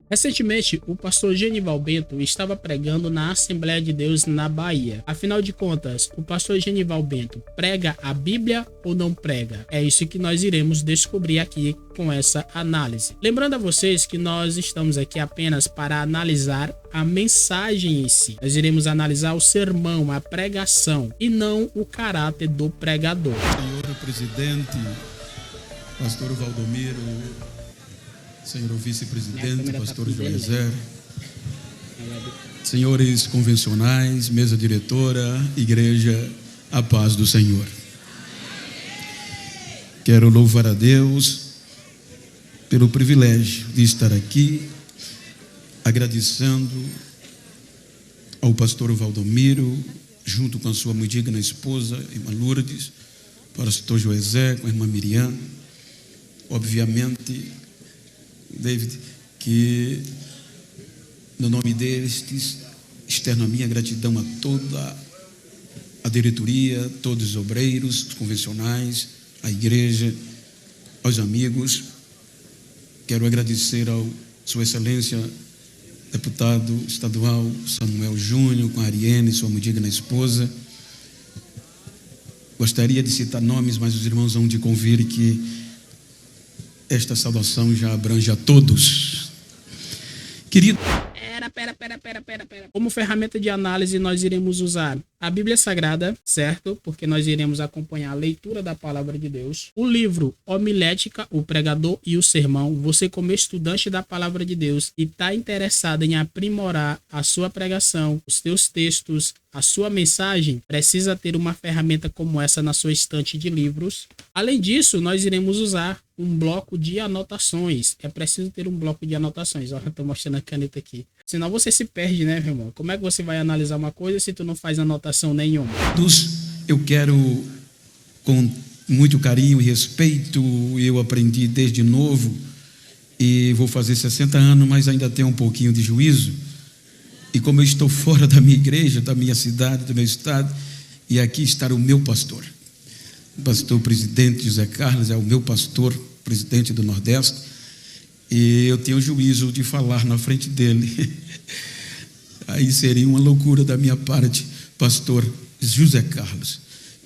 Recentemente, o pastor Genival Bento estava pregando na Assembleia de Deus na Bahia. Afinal de contas, o pastor Genival Bento prega a Bíblia ou não prega? É isso que nós iremos descobrir aqui com essa análise. Lembrando a vocês que nós estamos aqui apenas para analisar a mensagem em si. Nós iremos analisar o sermão, a pregação, e não o caráter do pregador. Senhor presidente, pastor Valdomiro, senhor vice-presidente, pastor Joezer, senhores convencionais, mesa diretora, igreja, a paz do Senhor. Quero louvar a Deus pelo privilégio de estar aqui, agradecendo ao pastor Valdomiro, junto com a sua muito digna esposa, irmã Lourdes, pastor Joezer, com a irmã Miriam, obviamente, David, que no nome destes externo a minha gratidão a toda a diretoria, todos os obreiros, os convencionais, a igreja, aos amigos. Quero agradecer ao Sua Excelência deputado estadual Samuel Júnior, com a Ariane, sua muito digna esposa. Gostaria de citar nomes, mas os irmãos vão de convir que esta saudação já abrange a todos. Querido. Pera. Como ferramenta de análise, nós iremos usar a Bíblia Sagrada, certo? Porque nós iremos acompanhar a leitura da Palavra de Deus. O livro Homilética, o Pregador e o Sermão. Você, como estudante da Palavra de Deus e está interessado em aprimorar a sua pregação, os seus textos, a sua mensagem, precisa ter uma ferramenta como essa na sua estante de livros. Além disso, nós iremos usar um bloco de anotações. É preciso ter um bloco de anotações. Olha, eu estou mostrando a caneta aqui. Senão você se perde, né, meu irmão? Como é que você vai analisar uma coisa se tu não faz anotação nenhuma? Eu quero, com muito carinho e respeito, eu aprendi desde novo e vou fazer 60 anos, mas ainda tenho um pouquinho de juízo. E como eu estou fora da minha igreja, da minha cidade, do meu estado, e aqui está o meu pastor. O pastor presidente José Carlos é o meu pastor, presidente do Nordeste, e eu tenho o juízo de falar na frente dele. Aí seria uma loucura da minha parte, pastor José Carlos.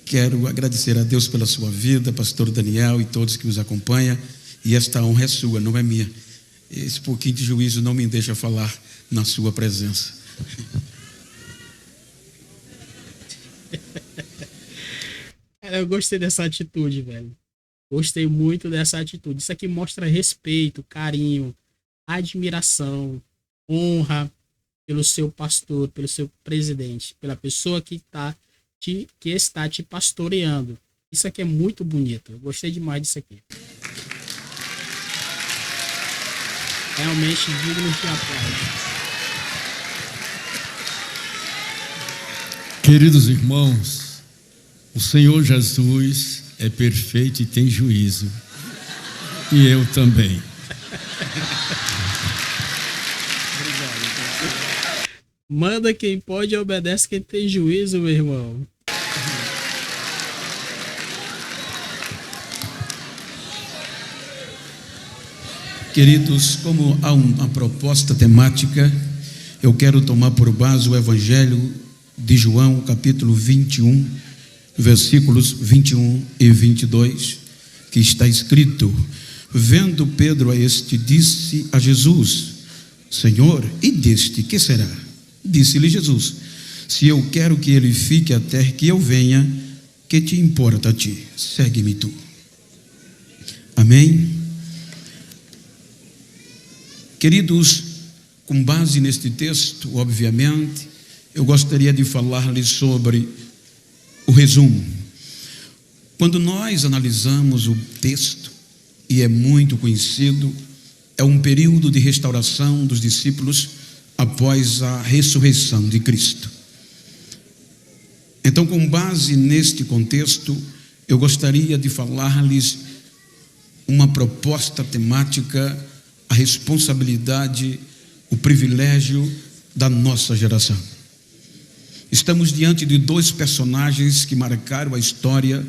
Quero agradecer a Deus pela sua vida, pastor Daniel e todos que os acompanham, e esta honra é sua, não é minha. Esse pouquinho de juízo não me deixa falar na sua presença. Eu gostei dessa atitude, velho. Gostei muito dessa atitude. Isso aqui mostra respeito, carinho, admiração, honra pelo seu pastor, pelo seu presidente, pela pessoa que está te pastoreando. Isso aqui é muito bonito. Eu gostei demais disso aqui. Realmente digno de aplauso. Queridos irmãos, o Senhor Jesus é perfeito e tem juízo. E eu também. Manda quem pode e obedece quem tem juízo, meu irmão. Queridos, como há uma proposta temática, eu quero tomar por base o Evangelho de João, capítulo 21, versículos 21 e 22, que está escrito: vendo Pedro a este, disse a Jesus: Senhor, e deste que será? Disse-lhe Jesus: se eu quero que ele fique até que eu venha, que te importa a ti? Segue-me tu. Amém? Queridos, com base neste texto, obviamente, eu gostaria de falar-lhes sobre o resumo. Quando nós analisamos o texto, e é muito conhecido, é um período de restauração dos discípulos após a ressurreição de Cristo. Então, com base neste contexto, eu gostaria de falar-lhes uma proposta temática, a responsabilidade, o privilégio da nossa geração. Estamos diante de dois personagens que marcaram a história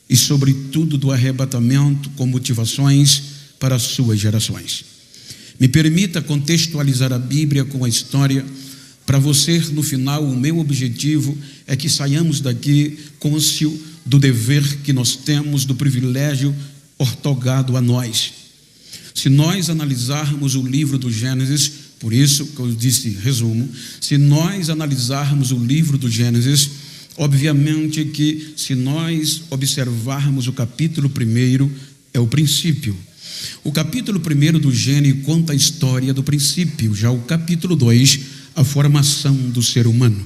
e, sobretudo, do arrebatamento com motivações para as suas gerações. Me permita contextualizar a Bíblia com a história. Para você, no final, o meu objetivo é que saiamos daqui cônscio do dever que nós temos, do privilégio ortogado a nós. Se nós analisarmos o livro do Gênesis, por isso que eu disse resumo, se nós analisarmos o livro do Gênesis, obviamente que se nós observarmos o capítulo 1, é o princípio. O capítulo 1 do Gênesis conta a história do princípio, já o capítulo 2, a formação do ser humano.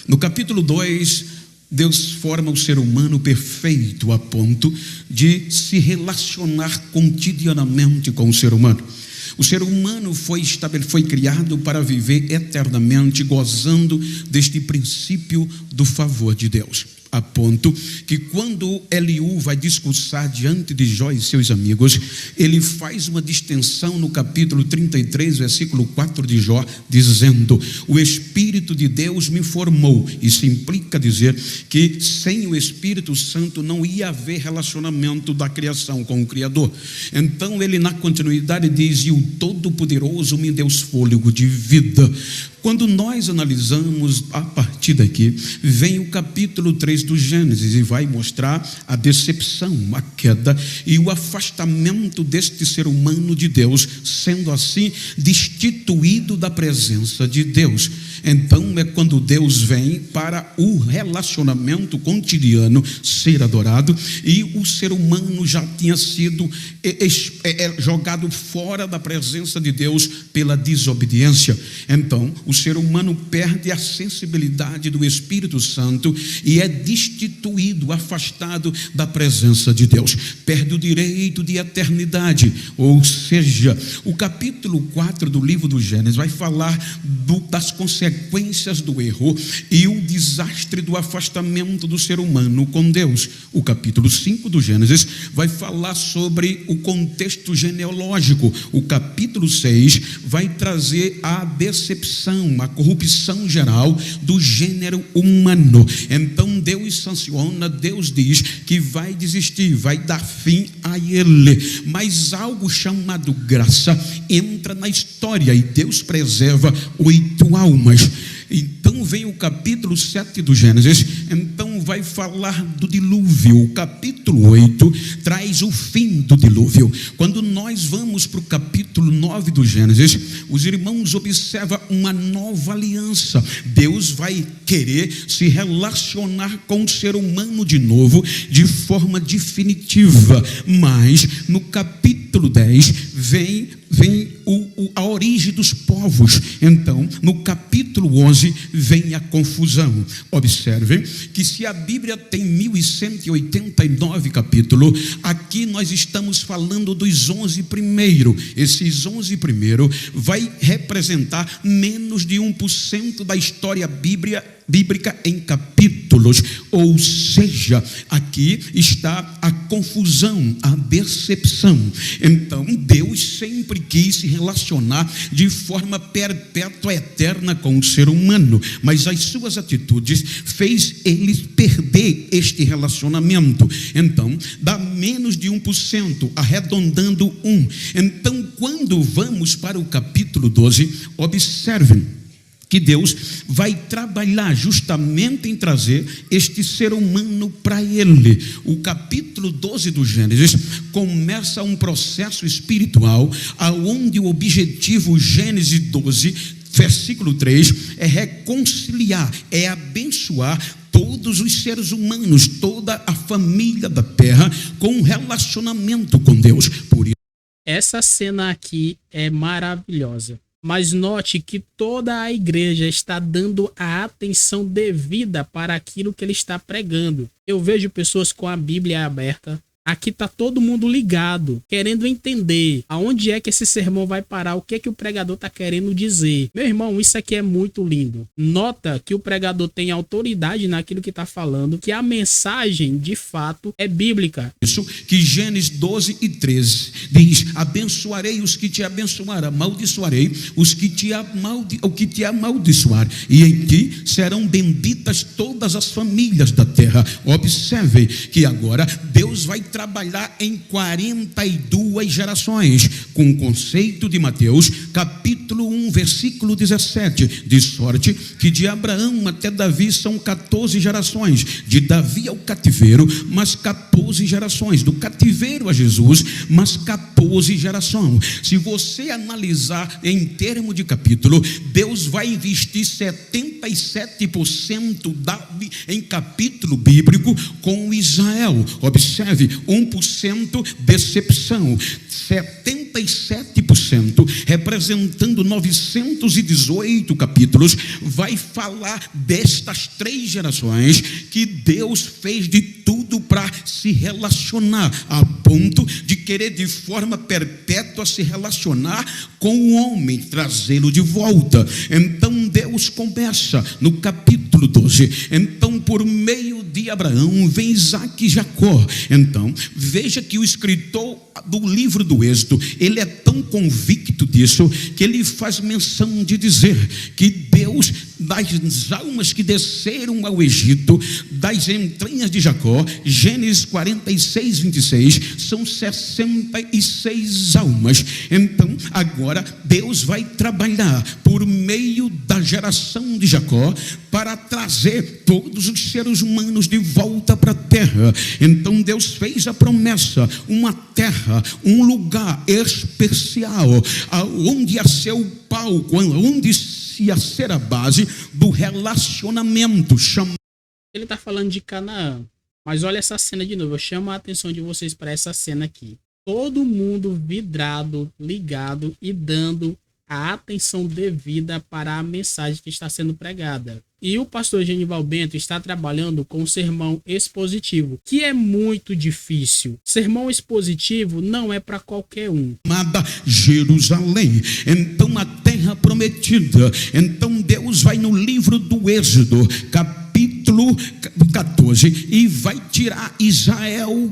No capítulo 2, Deus forma o ser humano perfeito a ponto de se relacionar cotidianamente com o ser humano. O ser humano foi criado para viver eternamente, gozando deste princípio do favor de Deus. A ponto que quando Eliú vai discursar diante de Jó e seus amigos, ele faz uma distinção no capítulo 33, versículo 4 de Jó, dizendo: o Espírito de Deus me formou. Isso implica dizer que sem o Espírito Santo não ia haver relacionamento da criação com o Criador. Então ele, na continuidade, diz: e o Todo-Poderoso me deu fôlego de vida. Quando nós analisamos a partir daqui, vem o capítulo 3 do Gênesis e vai mostrar a decepção, a queda e o afastamento deste ser humano de Deus, sendo assim destituído da presença de Deus. Então é quando Deus vem para o relacionamento cotidiano ser adorado, e o ser humano já tinha sido jogado fora da presença de Deus pela desobediência. Então o ser humano perde a sensibilidade do Espírito Santo e é destituído, afastado da presença de Deus, perde o direito de eternidade. Ou seja, o capítulo 4 do livro do Gênesis vai falar das consequências do erro e o desastre do afastamento do ser humano com Deus. O capítulo 5 do Gênesis vai falar sobre o contexto genealógico. O capítulo 6 vai trazer a decepção, a corrupção geral do gênero humano. Então Deus sanciona, Deus diz que vai desistir, vai dar fim a ele, mas algo chamado graça entra na história e Deus preserva 8 almas. Então vem o capítulo 7 do Gênesis, então vai falar do dilúvio. O capítulo 8 traz o fim do dilúvio. Quando nós vamos para o capítulo 9 do Gênesis, os irmãos observam uma nova aliança. Deus vai querer se relacionar com o ser humano de novo, de forma definitiva. Mas no capítulo 10 vem a origem dos povos. Então, no capítulo 11 vem a confusão. Observem que se a Bíblia tem 1189 capítulos, aqui nós estamos falando dos 11 primeiros. Esses 11 primeiros vai representar menos de 1% da história bíblica em capítulos. Ou seja, aqui está a confusão, a decepção. Então Deus sempre quis se relacionar de forma perpétua, eterna com o ser humano, mas as suas atitudes fez eles perder este relacionamento. Então dá menos de 1%, arredondando 1. Então quando vamos para o capítulo 12, observem que Deus vai trabalhar justamente em trazer este ser humano para ele. O capítulo 12 do Gênesis começa um processo espiritual, aonde o objetivo, Gênesis 12, versículo 3, é reconciliar, é abençoar todos os seres humanos, toda a família da terra, com um relacionamento com Deus. Por isso, essa cena aqui é maravilhosa. Mas note que toda a igreja está dando a atenção devida para aquilo que ele está pregando. Eu vejo pessoas com a Bíblia aberta. Aqui está todo mundo ligado, querendo entender aonde é que esse sermão vai parar, o que é que o pregador está querendo dizer. Meu irmão, isso aqui é muito lindo. Nota que o pregador tem autoridade naquilo que está falando, que a mensagem, de fato, é bíblica. Isso que Gênesis 12 e 13 diz: abençoarei os que te abençoarem, amaldiçoarei os que te amaldiçoar, e em ti serão benditas todas as famílias da terra. Observe que agora Deus vai trabalhar em 42 gerações, com o conceito de Mateus, capítulo 1, versículo 17, de sorte que de Abraão até Davi são 14 gerações, de Davi ao cativeiro, mas 14 gerações, do cativeiro a Jesus, mas 14 gerações. Se você analisar em termos de capítulo, Deus vai investir 77% em capítulo bíblico com Israel. Observe, 1% decepção, 77%, representando 918 capítulos, vai falar destas 3 gerações que Deus fez de tudo para se relacionar, a ponto de querer de forma perpétua se relacionar com o homem, trazê-lo de volta. Então Deus começa no capítulo 12. Então, por meio de Abraão vem Isaac e Jacó. Então, veja que o escritor do livro do Êxodo, ele é tão convicto disso, que ele faz menção de dizer que Deus, das almas que desceram ao Egito, das entranhas de Jacó, Gênesis 46, 26, são 66 almas. Então, agora, Deus vai trabalhar por meio da geração de Jacó, para trazer todos os seres humanos de volta para a terra. Então Deus fez a promessa, uma terra, um lugar especial, onde ia ser o palco, onde ia ser a base do relacionamento. Ele está falando de Canaã, mas olha essa cena de novo, eu chamo a atenção de vocês para essa cena aqui. Todo mundo vidrado, ligado e dando a atenção devida para a mensagem que está sendo pregada. E o pastor Genival Bento está trabalhando com o sermão expositivo, que é muito difícil. Sermão expositivo não é para qualquer um. Amada Jerusalém, então a terra prometida. Então Deus vai no livro do Êxodo, capítulo 14, e vai tirar Israel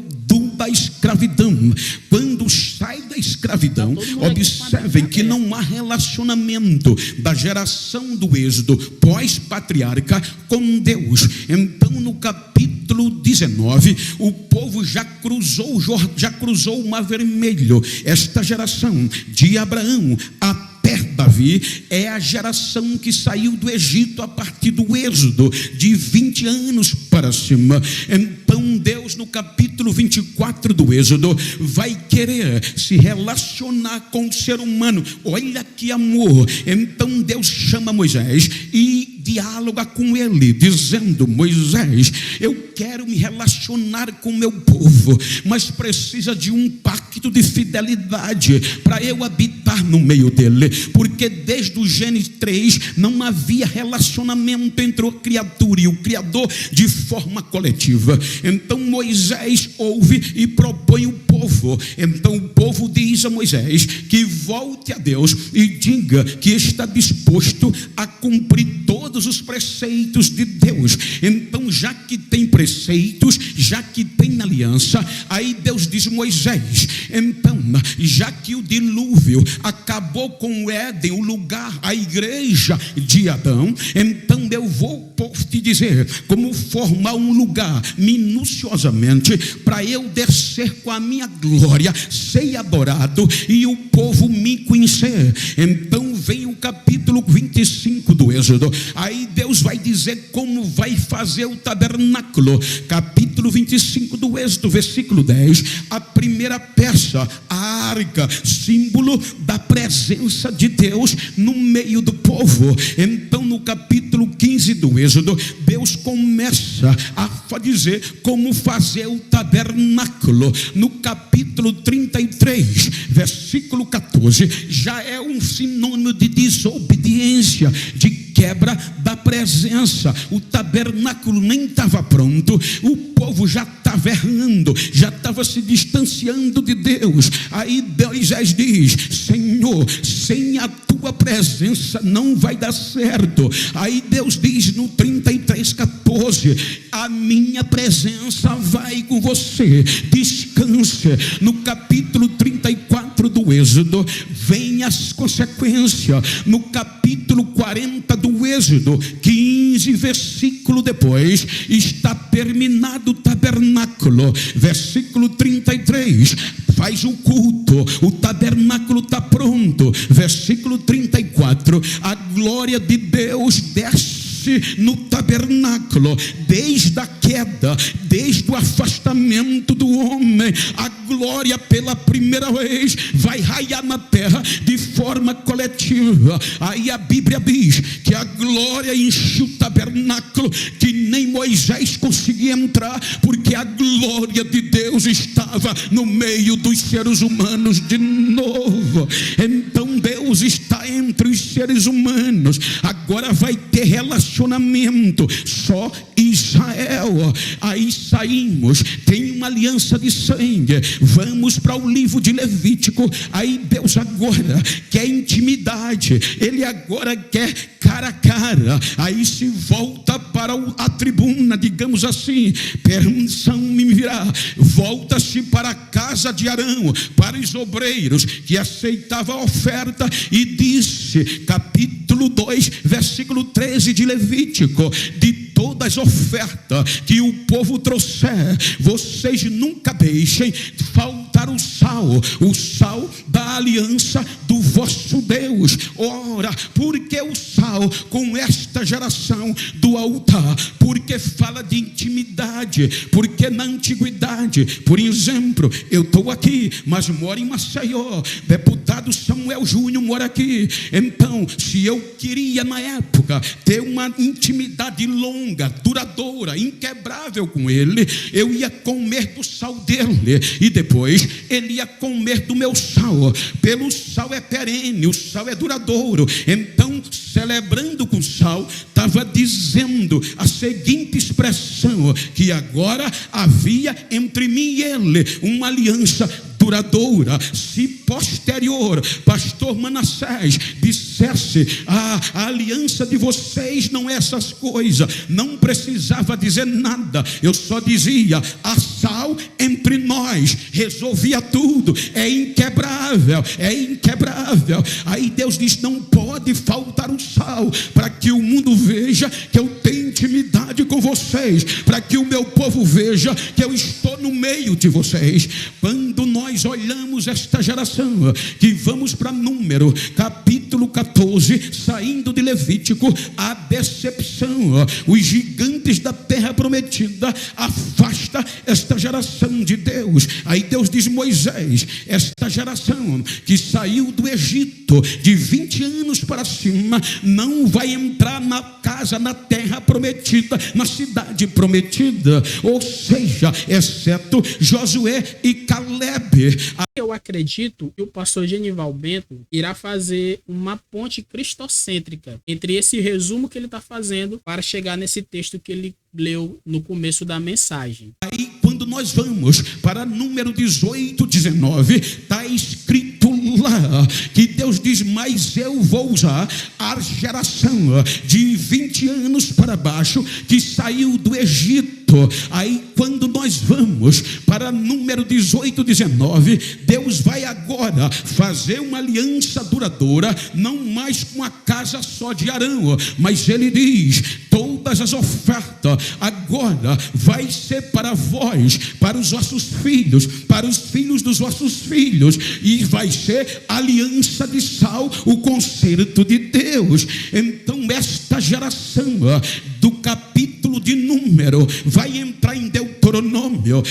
da escravidão. Quando sai da escravidão, observem que não há relacionamento da geração do Êxodo pós-patriarca com Deus. Então, no capítulo 19, o povo já cruzou o Mar Vermelho. Esta geração de Abraão até Davi é a geração que saiu do Egito a partir do Êxodo, de 20 anos para cima. Então Deus, no capítulo 24 do Êxodo, vai querer se relacionar com o ser humano. Olha que amor. Então Deus chama Moisés e dialoga com ele, dizendo: Moisés, eu quero me relacionar com o meu povo, mas precisa de um pacto de fidelidade para eu habitar no meio dele, porque desde o Gênesis 3 não havia relacionamento entre a criatura e o Criador de forma coletiva. Então Moisés ouve e propõe o povo. Então o povo diz a Moisés que volte a Deus e diga que está disposto a cumprir todos os preceitos de Deus. Então, já que tem preceitos, já que tem aliança, aí Deus diz: Moisés, então, já que o dilúvio acabou com o Éden, o lugar, a igreja de Adão, então eu vou te dizer como formar um lugar minuciosamente para eu descer com a minha glória, ser adorado e o povo me conhecer. Então vem o capítulo 25 do Êxodo. Aí Deus vai dizer como vai fazer o tabernáculo. Capítulo 25 do Êxodo, versículo 10. A primeira peça, a arca, símbolo da presença de Deus no meio do povo. Então no capítulo 15 do Êxodo, Deus começa a dizer como fazer o tabernáculo. No capítulo 33, versículo 14, já é um sinônimo de desobediência, de quebra da presença. O tabernáculo nem estava pronto, o povo já estava errando, já estava se distanciando de Deus. Aí Moisés diz: Senhor, sem a tua presença não vai dar certo. Aí Deus diz no 33:14: a minha presença vai com você, descanse. No capítulo 34 do do Êxodo, vem as consequências. No capítulo 40 do Êxodo, 15 versículo depois, está terminado o tabernáculo. Versículo 33, faz o culto, o tabernáculo está pronto. Versículo 34, a glória de Deus desce no tabernáculo, desde a queda, desde o afastamento do homem, a glória pela primeira vez vai raiar na terra de forma coletiva. Aí a Bíblia diz que a glória enche o tabernáculo, que nem Moisés conseguia entrar, porque a glória de Deus estava no meio dos seres humanos de novo. Então Deus está entre os seres humanos, agora vai ter relacionamento, só Israel. Aí saímos, tem uma aliança de sangue, vamos para o livro de Levítico. Aí Deus agora quer intimidade, Ele agora quer cara a cara. Aí se volta para a tribuna, digamos assim, permissão-me virar, volta-se para a casa de Arão, para os obreiros que aceitavam a oferta, e disse, capítulo 2, versículo 13 de Levítico: de todas as ofertas que o povo trouxer, vocês nunca deixem faltar o sal da aliança do vosso Deus. Ora, porque o sal com esta geração do altar? Porque fala de intimidade, porque na antiguidade, por exemplo, eu estou aqui, mas moro em Maceió, deputado Samuel Júnior mora aqui. Então, se eu queria na época ter uma intimidade longa, duradoura, inquebrável com ele, eu ia comer do sal dele, e depois ele ia comer do meu sal. Pelo sal é perene, o sal é duradouro. Então, celebrando com sal, estava dizendo a seguinte expressão: que agora havia entre mim e ele uma aliança duradoura. Se posterior pastor Manassés dissesse: a aliança de vocês não é essas coisas, não precisava dizer nada, eu só dizia: há sal entre nós, resolvia tudo, é inquebrável, é inquebrável. Aí Deus diz: não pode faltar o sal, para que o mundo veja que eu tenho intimidade com vocês, para que o meu povo veja que eu estou no meio de vocês. Quando nós olhamos esta geração, que vamos para Número, capítulo 14, saindo de Levítico, a decepção, os gigantes da terra prometida afasta esta geração de Deus. Aí Deus diz: Moisés, esta geração que saiu do Egito de 20 anos para cima, não vai entrar na casa, na terra prometida, na cidade prometida, ou seja, exceto Josué e Calebe. Eu acredito que o pastor Genival Bento irá fazer uma ponte cristocêntrica entre esse resumo que ele está fazendo para chegar nesse texto que ele leu no começo da mensagem. Aí quando nós vamos para Número 18, 19, está escrito lá que Deus diz: mas eu vou usar a geração de 20 anos para baixo que saiu do Egito. Aí quando nós vamos para Número 18, 19, Deus vai agora fazer uma aliança duradoura, não mais com a casa só de Arão, mas ele diz: todas as ofertas agora vai ser para vós, para os vossos filhos, para os filhos dos vossos filhos, e vai ser aliança de sal, o concerto de Deus. Então esta geração do capítulo de Número vai entrar em Deuteronômio.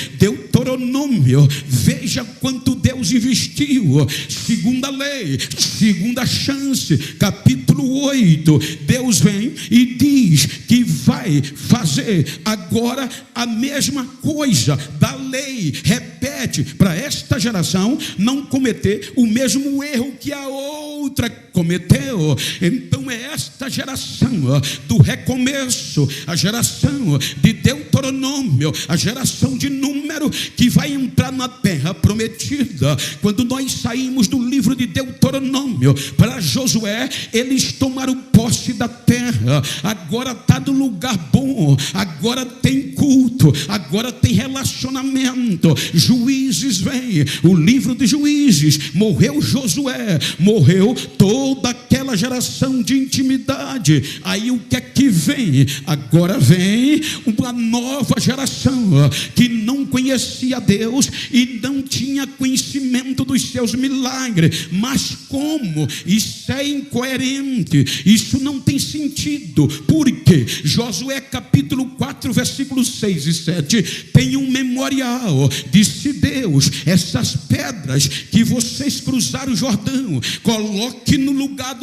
Veja quanto Deus investiu. Segunda lei, segunda chance, capítulo 8, Deus vem e diz que vai fazer agora a mesma coisa da lei, repete para esta geração não cometer o mesmo erro que a outra cometeu. Então é esta geração do recomeço, a geração de Deuteronômio, Deuteronômio, a geração de número que vai entrar na terra prometida. Quando nós saímos do livro de Deuteronômio para Josué, eles tomaram posse da terra. Agora está no lugar bom, agora tem culto, agora tem relacionamento. Juízes vem, o livro de Juízes, morreu Josué, morreu toda aquela geração de intimidade. Aí o que é que vem? Agora vem uma nova geração que não conhecia Deus e não tinha conhecimento dos seus milagres. Mas como? Isso é incoerente, isso não tem sentido. Por quê? Josué capítulo 4, versículos 6 e 7 tem um memorial. Disse Deus: essas pedras que vocês cruzaram o Jordão, coloque no lugar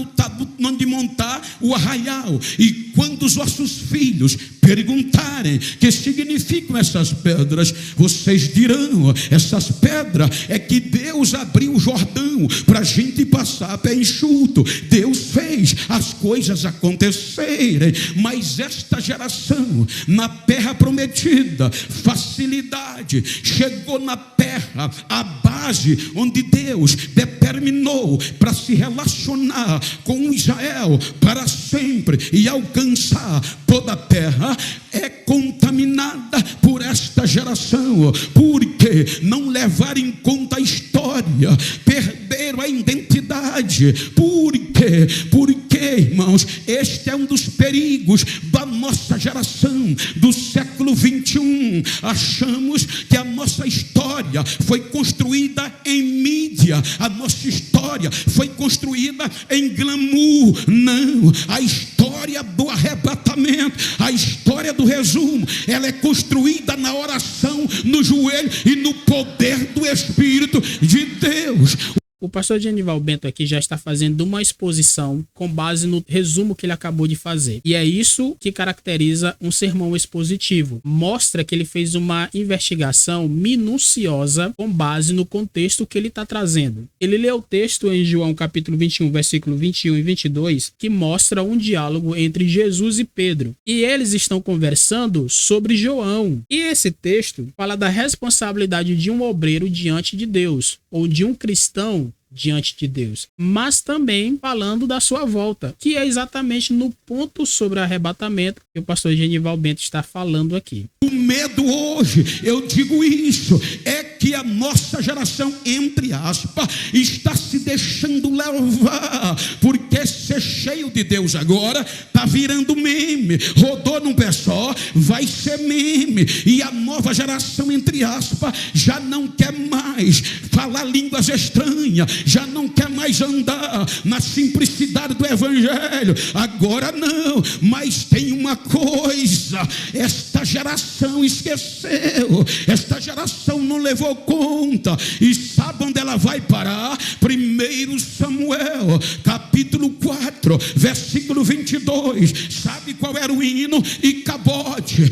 onde montar o arraial, e quando os vossos filhos perguntarem que significam essas pedras, vocês dirão: essas pedras é que Deus abriu o Jordão para a gente passar a pé enxuto. Deus fez as coisas acontecerem. Mas esta geração na terra prometida, facilidade, chegou na terra, a base onde Deus determinou para se relacionar com Israel para sempre e alcançar toda a terra, é contaminada por esta geração, porque não levaram em conta a história, perderam a identidade. Por quê? Porque, irmãos, este é um dos perigos da nossa geração do século 21. Achamos que a nossa história foi construída em mídia, a nossa história foi construída em glamour. Não, a história do arrebatamento, a história do resumo, ela é construída na oração, no joelho e no poder do Espírito de Deus. O pastor Genival Bento aqui já está fazendo uma exposição com base no resumo que ele acabou de fazer. E é isso que caracteriza um sermão expositivo. Mostra que ele fez uma investigação minuciosa com base no contexto que ele está trazendo. Ele leu o texto em João capítulo 21, versículo 21 e 22, que mostra um diálogo entre Jesus e Pedro. E eles estão conversando sobre João. E esse texto fala da responsabilidade de um obreiro diante de Deus, ou de um cristão diante de Deus, mas também falando da sua volta, que é exatamente no ponto sobre arrebatamento que o pastor Genival Bento está falando aqui. O medo hoje, eu digo isso, é que a nossa geração, entre aspas, está se deixando levar, porque ser cheio de Deus agora está virando meme, rodou num pé só, vai ser meme, e a nova geração, entre aspas, já não quer mais falar línguas estranhas, já não quer mais andar na simplicidade do evangelho. Agora não, mas tem uma coisa: esta geração esqueceu, esta geração não levou conta, e sabe onde ela vai parar? 1 Samuel capítulo 4, versículo 22. Sabe qual era o hino? Icabode,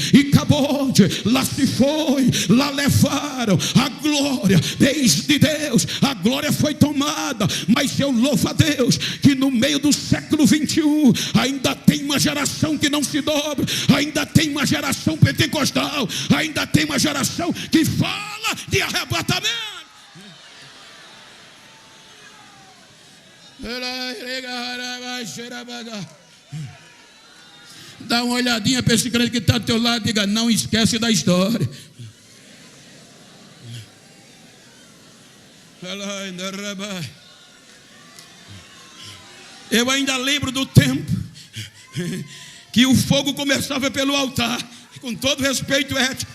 lá se foi, lá levaram a glória desde Deus, a glória foi tomada. Mas eu louvo a Deus que no meio do século 21 ainda tem uma geração que não se dobra, ainda tem uma geração pentecostal, ainda tem uma geração que fala de arrebatamento. Dá uma olhadinha para esse crente que está do teu lado e diga: não esquece da história. Eu ainda lembro do tempo que o fogo começava pelo altar, com todo respeito ético.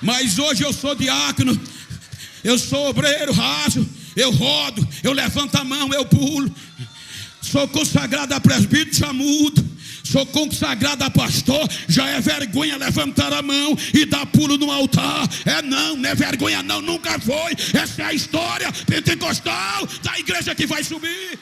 Mas hoje eu sou diácono, eu sou obreiro raso, eu rodo, eu levanto a mão, eu pulo. Sou consagrado a presbítero, já mudo. Sou consagrado a pastor, já é vergonha levantar a mão e dar pulo no altar. Não é vergonha não, nunca foi. Essa é a história pentecostal da igreja que vai subir.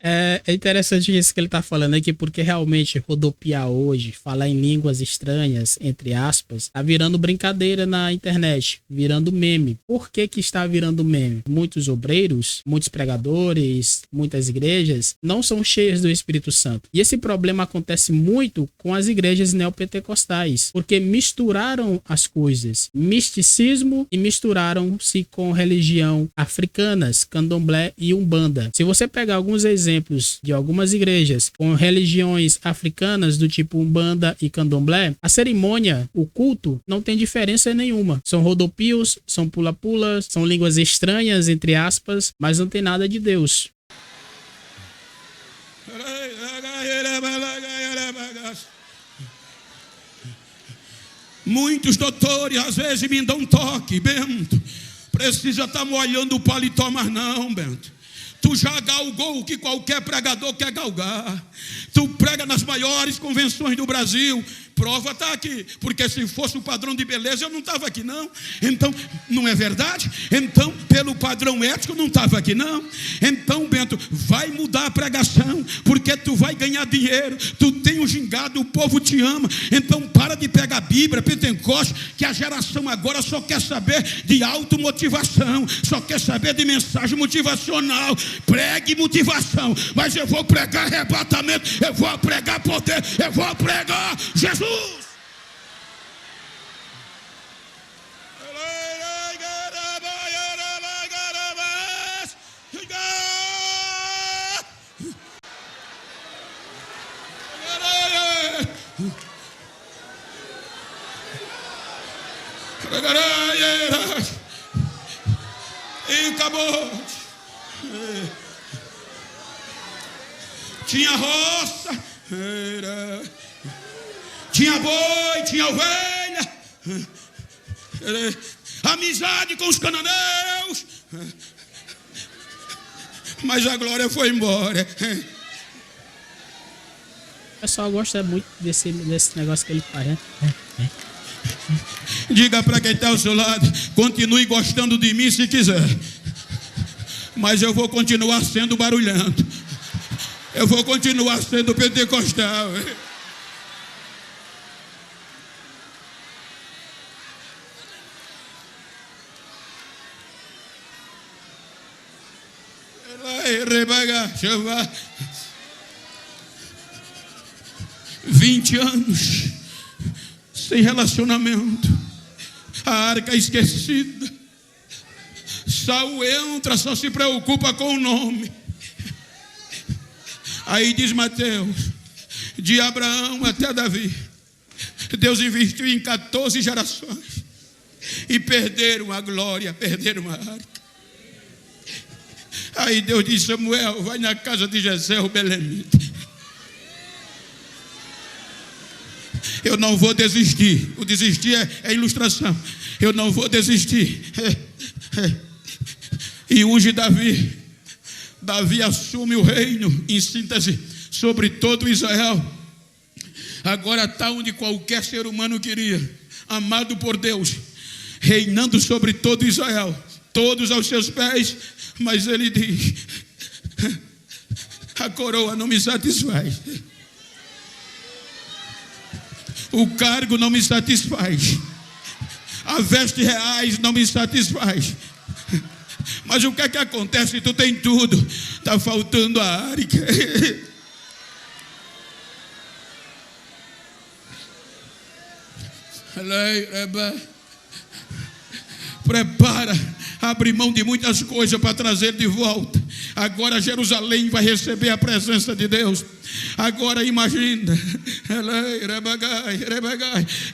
É interessante isso que ele está falando aqui, porque realmente rodopiar hoje, falar em línguas estranhas, entre aspas, tá virando brincadeira na internet, virando meme. Por que que está virando meme? Muitos obreiros, muitos pregadores, muitas igrejas não são cheias do Espírito Santo. E esse problema acontece muito com as igrejas neopentecostais, porque misturaram as coisas, misticismo, e misturaram-se com religião africanas, candomblé e umbanda. Se você pegar alguns exemplos de algumas igrejas com religiões africanas do tipo umbanda e candomblé, a cerimônia, o culto, não tem diferença nenhuma. São rodopios, são pula-pulas, são línguas estranhas, entre aspas, mas não tem nada de Deus. Muitos doutores às vezes me dão um toque: Bento, precisa estar molhando o paletó, mas não, Bento. Tu já galgou o que qualquer pregador quer galgar. Tu prega nas maiores convenções do Brasil. Prova está aqui, porque se fosse o padrão de beleza eu não estava aqui não. Então, não é verdade? Então, pelo padrão ético eu não estava aqui não. Então, Bento, vai mudar a pregação, porque tu vai ganhar dinheiro, tu tem um gingado, o povo te ama. Então para de pegar a Bíblia, Pentecoste, que a geração agora só quer saber de automotivação, só quer saber de mensagem motivacional. Pregue motivação, mas eu vou pregar arrebatamento, eu vou pregar poder, eu vou pregar Jesus. E acabou. Tinha roça, tinha boi, tinha ovelha, amizade com os cananeus, mas a glória foi embora. O pessoal gosta muito desse negócio que ele faz, né? Diga para quem está ao seu lado: continue gostando de mim se quiser, mas eu vou continuar sendo barulhento, eu vou continuar sendo pentecostal. Deixa eu ver. 20 anos sem relacionamento, a arca esquecida. Saul entra, só se preocupa com o nome. Aí diz Mateus, de Abraão até Davi, Deus investiu em 14 gerações e perderam a glória, perderam a arca. Aí Deus diz: Samuel, vai na casa de Jessé o belemita. Eu não vou desistir. O desistir é ilustração. Eu não vou desistir. E unge Davi. Davi assume o reino, em síntese, sobre todo Israel. Agora está onde qualquer ser humano queria, amado por Deus, reinando sobre todo Israel, todos aos seus pés. Mas ele diz: a coroa não me satisfaz, o cargo não me satisfaz, as vestes reais não me satisfaz. Mas o que é que acontece? Tu tem tudo, está faltando a arca. Prepara, abre mão de muitas coisas para trazer de volta. Agora Jerusalém vai receber a presença de Deus. Agora imagina,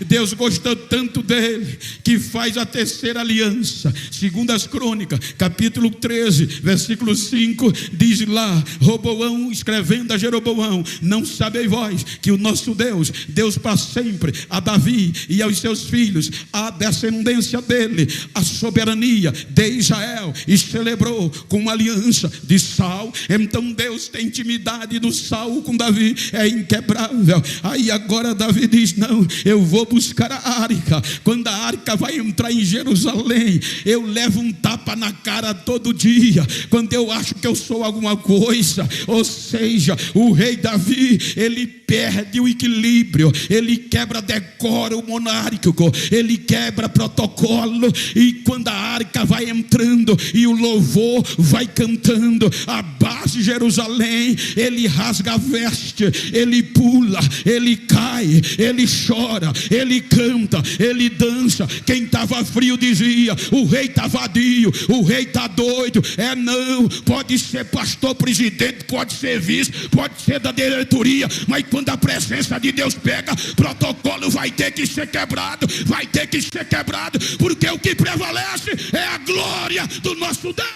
Deus gostou tanto dele que faz a terceira aliança. Segundo as Crônicas, capítulo 13, versículo 5, diz lá, Roboão escrevendo a Jeroboão: não sabeis vós que o nosso Deus, Deus para sempre, a Davi e aos seus filhos, a descendência dele, a soberania, de Israel e celebrou com uma aliança de sal. Então Deus tem intimidade do sal com Davi, é inquebrável. Aí agora Davi diz: não, eu vou buscar a arca. Quando a arca vai entrar em Jerusalém, eu levo um tapa na cara todo dia, quando eu acho que eu sou alguma coisa. Ou seja, o rei Davi, ele perde o equilíbrio, ele quebra decoro monárquico, ele quebra protocolo. E quando a arca vai entrando e o louvor vai cantando, a base de Jerusalém, ele rasga a veste, ele pula, ele cai, ele chora, ele canta, ele dança. Quem estava frio dizia: o rei está vadio, o rei está doido. Não, pode ser pastor, presidente, pode ser vice, pode ser da diretoria, mas quando a presença de Deus pega, protocolo vai ter que ser quebrado, vai ter que ser quebrado, porque o que prevalece é a glória do nosso Deus.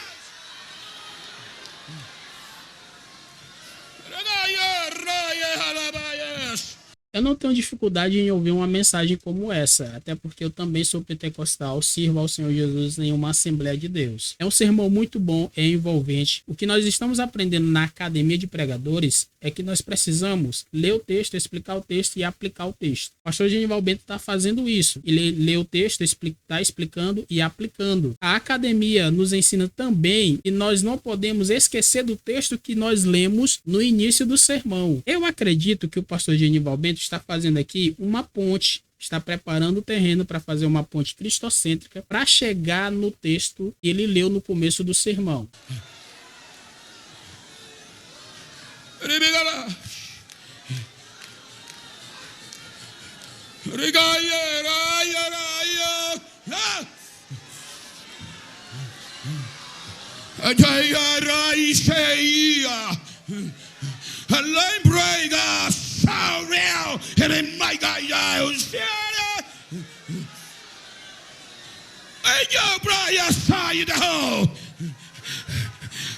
Eu não tenho dificuldade em ouvir uma mensagem como essa, até porque eu também sou pentecostal, sirvo ao Senhor Jesus em uma Assembleia de Deus. É um sermão muito bom, é envolvente. O que nós estamos aprendendo na Academia de Pregadores é que nós precisamos ler o texto, explicar o texto e aplicar o texto. O pastor Genival Bento está fazendo isso. Ele lê o texto, está explicando e aplicando. A academia nos ensina também que nós não podemos esquecer do texto que nós lemos no início do sermão. Eu acredito que o pastor Genival Bento está fazendo aqui uma ponte, está preparando o terreno para fazer uma ponte cristocêntrica para chegar no texto que ele leu no começo do sermão.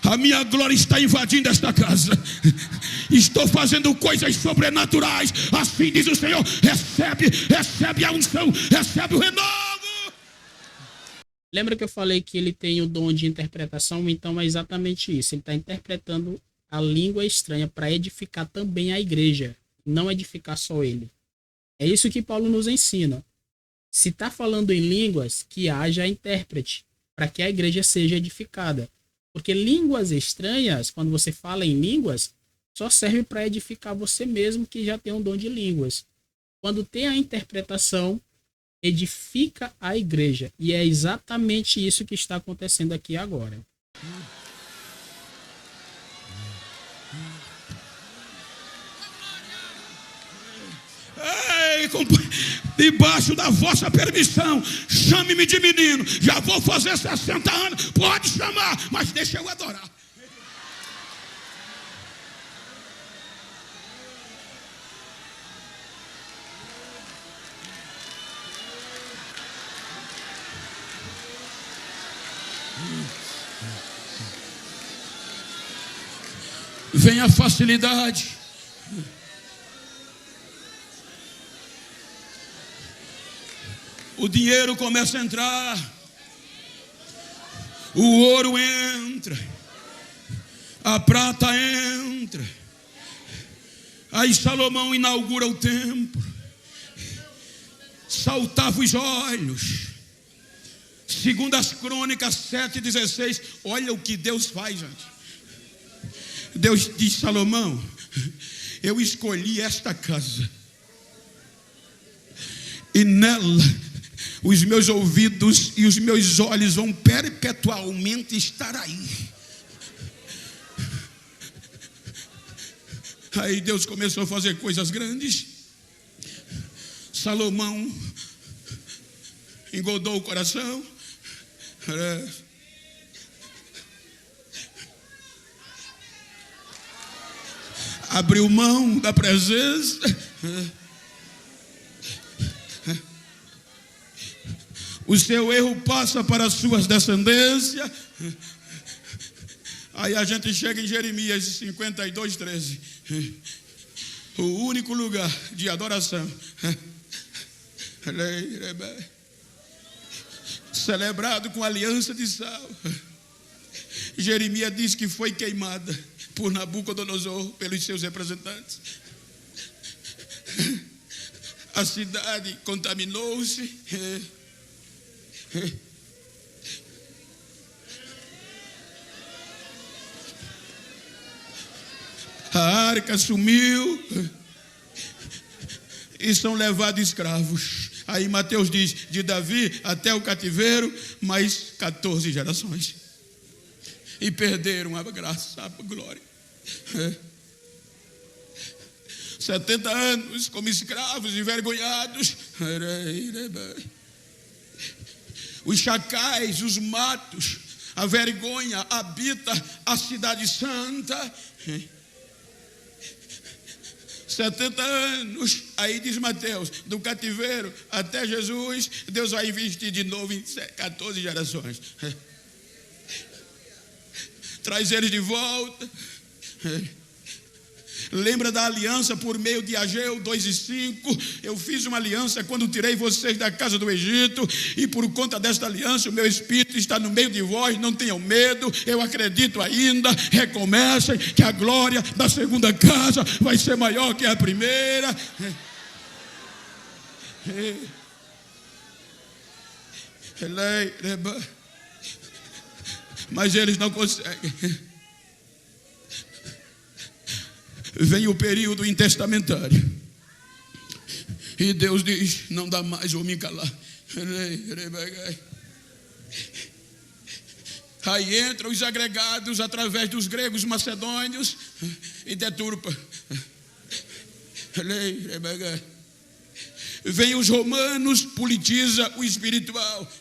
A minha glória está invadindo esta casa. Estou fazendo coisas sobrenaturais. Assim diz o Senhor. Recebe a unção, recebe o renovo. Lembra que eu falei que ele tem o dom de interpretação? Então é exatamente isso. Ele está interpretando a língua estranha para edificar também a igreja, não edificar só ele. É isso que Paulo nos ensina. Se está falando em línguas, que haja intérprete, para que a igreja seja edificada. Porque línguas estranhas, quando você fala em línguas, só serve para edificar você mesmo que já tem um dom de línguas. Quando tem a interpretação, edifica a igreja. E é exatamente isso que está acontecendo aqui agora. Ei, debaixo da vossa permissão, chame-me de menino. Já vou fazer 60 anos, pode chamar, mas deixa eu adorar. Vem a facilidade. O dinheiro começa a entrar, o ouro entra, a prata entra. Aí Salomão inaugura o templo, saltava os olhos. Segundo as Crônicas 7:16, olha o que Deus faz, gente. Deus diz: Salomão, eu escolhi esta casa, e nela os meus ouvidos e os meus olhos vão perpetualmente estar aí. Aí Deus começou a fazer coisas grandes. Salomão engodou o coração. Abriu mão da presença. O seu erro passa para as suas descendências. Aí a gente chega em Jeremias 52:13. O único lugar de adoração. celebrado com aliança de sal. Jeremias diz que foi queimada por Nabucodonosor, pelos seus representantes. A cidade contaminou-se. A arca sumiu e são levados escravos. Aí Mateus diz, de Davi até o cativeiro, mais 14 gerações. E perderam a graça, a glória. 70 anos como escravos envergonhados. Os chacais, os matos, a vergonha habita a cidade santa. 70 anos, aí diz Mateus, do cativeiro até Jesus, Deus vai investir de novo em 14 gerações. Traz eles de volta. Lembra da aliança por meio de Ageu 2:5? Eu fiz uma aliança quando tirei vocês da casa do Egito, e por conta desta aliança o meu espírito está no meio de vós. Não tenham medo, eu acredito ainda. Recomecem, que a glória da segunda casa vai ser maior que a primeira. Mas eles não conseguem. Vem o período intestamentário e Deus diz, não dá mais, vou me calar. Aí entram os agregados através dos gregos macedônios e deturpa. Vem os romanos, politiza o espiritual.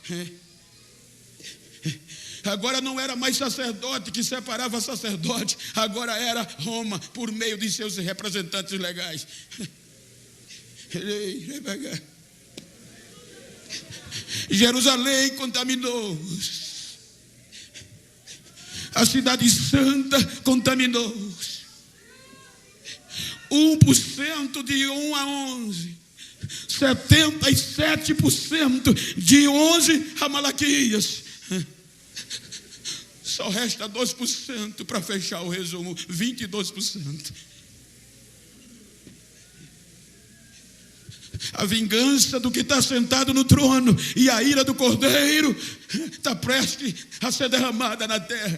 Agora não era mais sacerdote que separava sacerdote, agora era Roma, por meio de seus representantes legais. Jerusalém contaminou-se. A cidade santa contaminou-se. 1% de 1 a 11. 77% de 11 a Malaquias. Só resta 2% para fechar o resumo. 22%. A vingança do que está sentado no trono e a ira do Cordeiro está prestes a ser derramada na terra.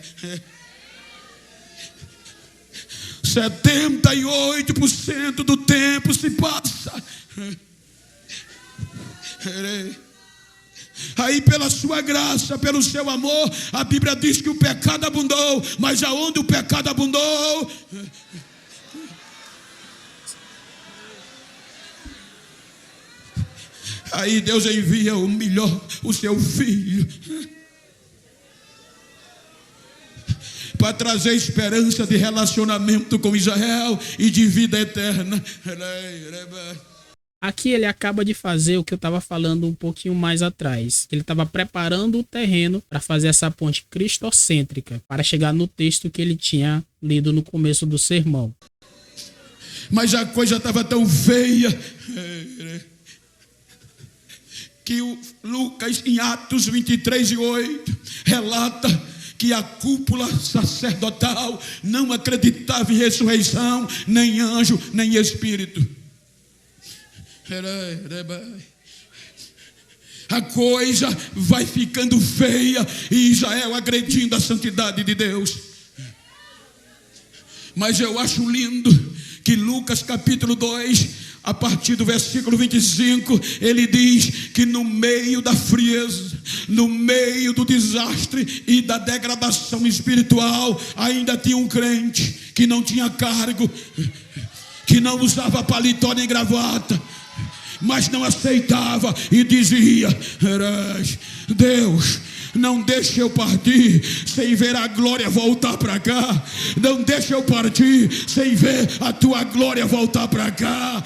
78% do tempo se passa. Aí pela sua graça, pelo seu amor, a Bíblia diz que o pecado abundou, mas aonde o pecado abundou, aí Deus envia o melhor, o seu filho, para trazer esperança de relacionamento com Israel e de vida eterna. Aqui ele acaba de fazer o que eu estava falando um pouquinho mais atrás. Ele estava preparando o terreno para fazer essa ponte cristocêntrica, para chegar no texto que ele tinha lido no começo do sermão. Mas a coisa estava tão feia que o Lucas, em Atos 23:8, relata que a cúpula sacerdotal não acreditava em ressurreição, nem anjo, nem espírito. A coisa vai ficando feia e Israel agredindo a santidade de Deus. Mas eu acho lindo que Lucas capítulo 2, a partir do versículo 25, ele diz que no meio da frieza, no meio do desastre e da degradação espiritual, ainda tinha um crente que não tinha cargo, que não usava paletó nem gravata, mas não aceitava e dizia: Deus, não deixe eu partir sem ver a glória voltar para cá. Não deixe eu partir sem ver a tua glória voltar para cá.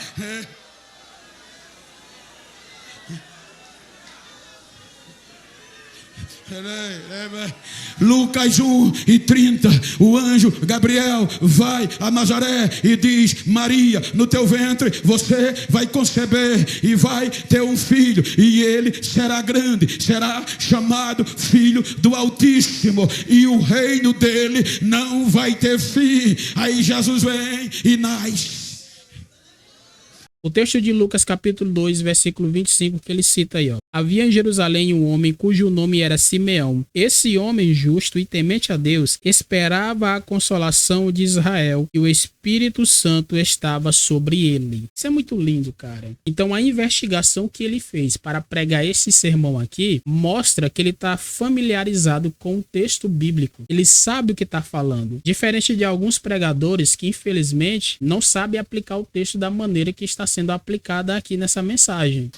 Lucas 1:30, o anjo Gabriel vai a Nazaré e diz: Maria, no teu ventre você vai conceber e vai ter um filho, e ele será grande, será chamado Filho do Altíssimo, e o reino dele não vai ter fim. Aí Jesus vem e nasce. O texto de Lucas capítulo 2, versículo 25, que ele cita aí, ó. Havia em Jerusalém um homem cujo nome era Simeão. Esse homem justo e temente a Deus esperava a consolação de Israel, e o Espírito Santo estava sobre ele. Isso é muito lindo, cara. Então a investigação que ele fez para pregar esse sermão aqui mostra que ele está familiarizado com o texto bíblico. Ele sabe o que está falando. Diferente de alguns pregadores que infelizmente não sabem aplicar o texto da maneira que está sendo aplicada aqui nessa mensagem.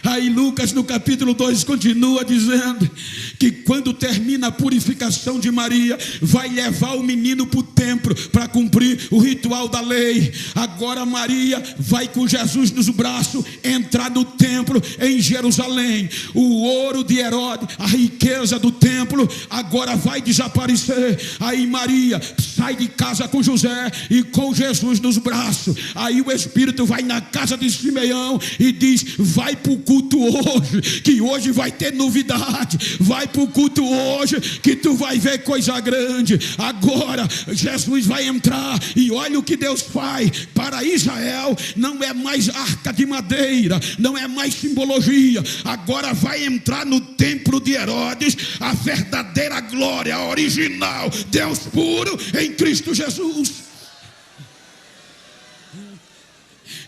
Aí Lucas no capítulo 2 continua dizendo que quando termina a purificação de Maria, vai levar o menino para o templo para cumprir o ritual da lei. Agora Maria vai com Jesus nos braços entrar no templo em Jerusalém. O ouro de Herodes, a riqueza do templo agora vai desaparecer. Aí Maria sai de casa com José e com Jesus nos braços. Aí o Espírito vai na casa de Simeão e diz: vai para o culto hoje, que hoje vai ter novidade. Vai para o culto hoje, que tu vai ver coisa grande. Agora Jesus vai entrar, e olha o que Deus faz para Israel. Não é mais arca de madeira, não é mais simbologia. Agora vai entrar no templo de Herodes a verdadeira glória, a original, Deus puro em Cristo Jesus.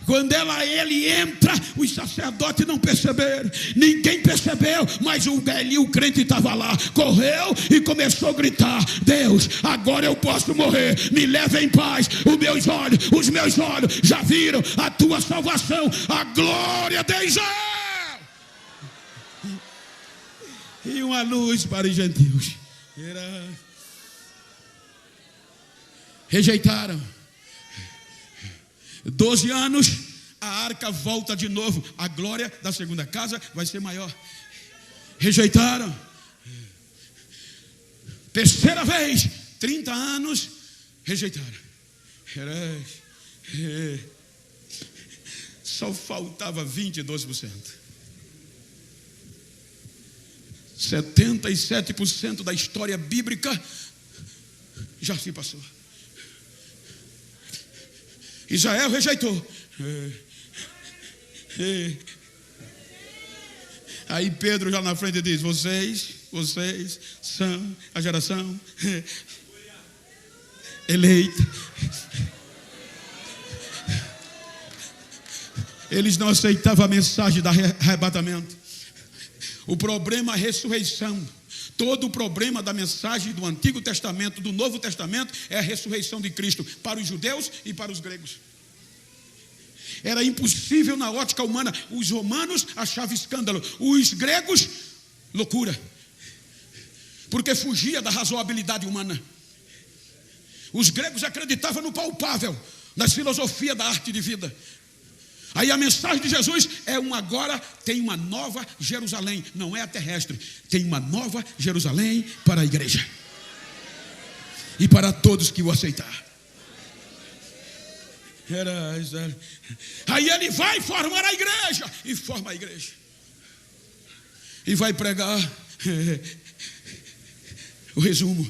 Quando ele entra, os sacerdotes não perceberam, ninguém percebeu, mas o velhinho, o crente estava lá, correu e começou a gritar: Deus, agora eu posso morrer, me leva em paz, os meus olhos já viram a tua salvação, a glória de Israel. E uma luz para os gentios. Rejeitaram. 12 anos, a arca volta de novo. A glória da segunda casa vai ser maior. Rejeitaram. Terceira vez, 30 anos, rejeitaram. Só faltava 22%. 77% da história bíblica já se passou. Israel rejeitou. Aí Pedro já na frente diz: vocês são a geração eleita. Eles não aceitavam a mensagem do arrebatamento. O problema é a ressurreição. Todo o problema da mensagem do Antigo Testamento, do Novo Testamento, é a ressurreição de Cristo para os judeus e para os gregos. Era impossível na ótica humana. Os romanos achavam escândalo, os gregos, loucura, porque fugia da razoabilidade humana. Os gregos acreditavam no palpável, nas filosofias da arte de vida. Aí a mensagem de Jesus é agora tem uma nova Jerusalém, não é a terrestre, tem uma nova Jerusalém para a igreja e para todos que o aceitar. Aí ele vai formar a igreja e forma a igreja e vai pregar o resumo: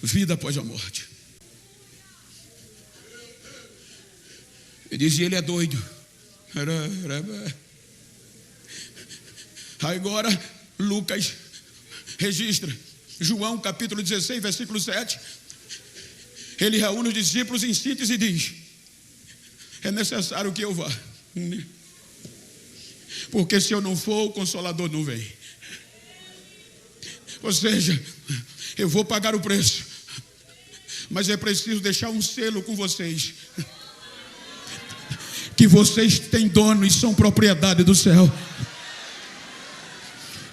vida após a morte. Ele dizia: ele é doido. Agora Lucas registra João capítulo 16, versículo 7. Ele reúne os discípulos em síntese e diz: é necessário que eu vá, porque se eu não for, o Consolador não vem. Ou seja, eu vou pagar o preço, mas é preciso deixar um selo com vocês, que vocês têm dono e são propriedade do céu.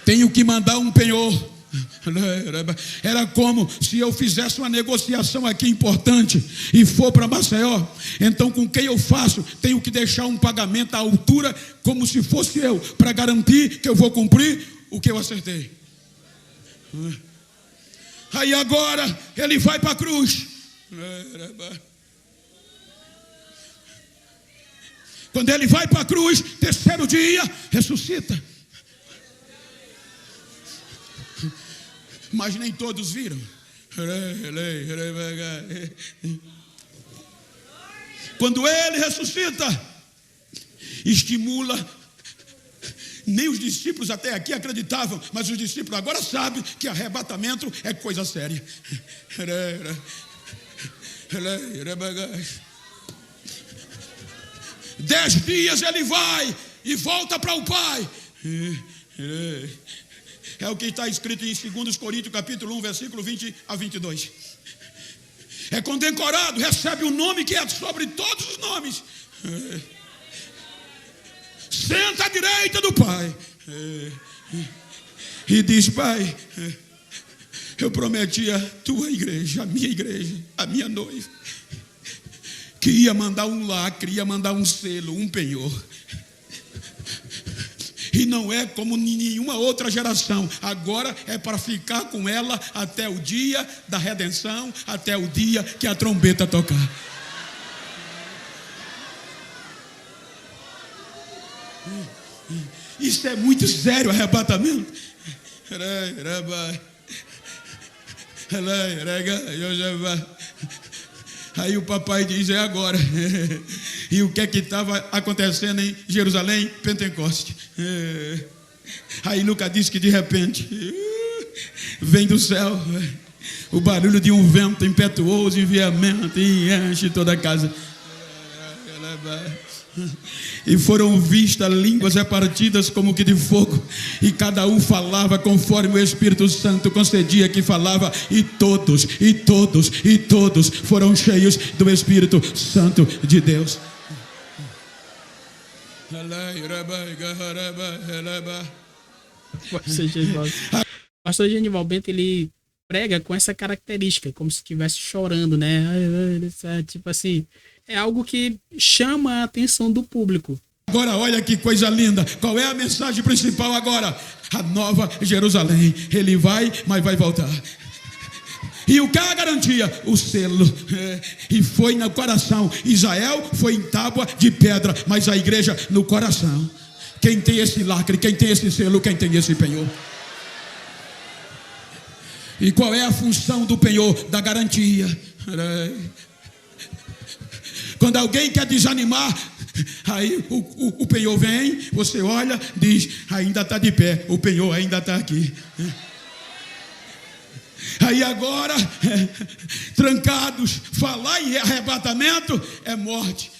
Tenho que mandar um penhor Era como se eu fizesse uma negociação aqui importante e for para Maceió. Então, com quem eu faço, tenho que deixar um pagamento à altura, como se fosse eu, para garantir que eu vou cumprir o que eu acertei. Aí agora ele vai para a cruz. Quando ele vai para a cruz, terceiro dia, ressuscita. Mas nem todos viram. Quando ele ressuscita, estimula. Nem os discípulos até aqui acreditavam, mas os discípulos agora sabem que arrebatamento é coisa séria. 10 dias ele vai e volta para o Pai. É o que está escrito em 2 Coríntios capítulo 1, versículo 20 a 22. É condecorado, recebe o nome que é sobre todos os nomes. Senta à direita do Pai. E diz: Pai, eu prometi a tua igreja, a minha noiva, que ia mandar um lacre, ia mandar um selo, um penhor. E não é como nenhuma outra geração. Agora é para ficar com ela até o dia da redenção, até o dia que a trombeta tocar. Isso é muito sério, arrebatamento. Aí o papai diz: é agora. E o que é que estava acontecendo em Jerusalém? Pentecoste. Aí Lucas diz que de repente vem do céu o barulho de um vento impetuoso e veemente e enche toda a casa. E foram vistas línguas repartidas como que de fogo, e cada um falava conforme o Espírito Santo concedia que falava, e todos foram cheios do Espírito Santo de Deus. Pastor Genival Bento, ele prega com essa característica, como se estivesse chorando, né? Tipo assim, é algo que chama a atenção do público. Agora olha que coisa linda. Qual é a mensagem principal agora? A nova Jerusalém. Ele vai, mas vai voltar. E o que é a garantia? O selo. E foi no coração. Israel foi em tábua de pedra, mas a igreja no coração. Quem tem esse lacre, quem tem esse selo, quem tem esse penhor. E qual é a função do penhor? Da garantia. Quando alguém quer desanimar, aí o penhor vem, você olha, diz: ainda está de pé, o penhor ainda está aqui. Aí agora, trancados, falar em arrebatamento é morte.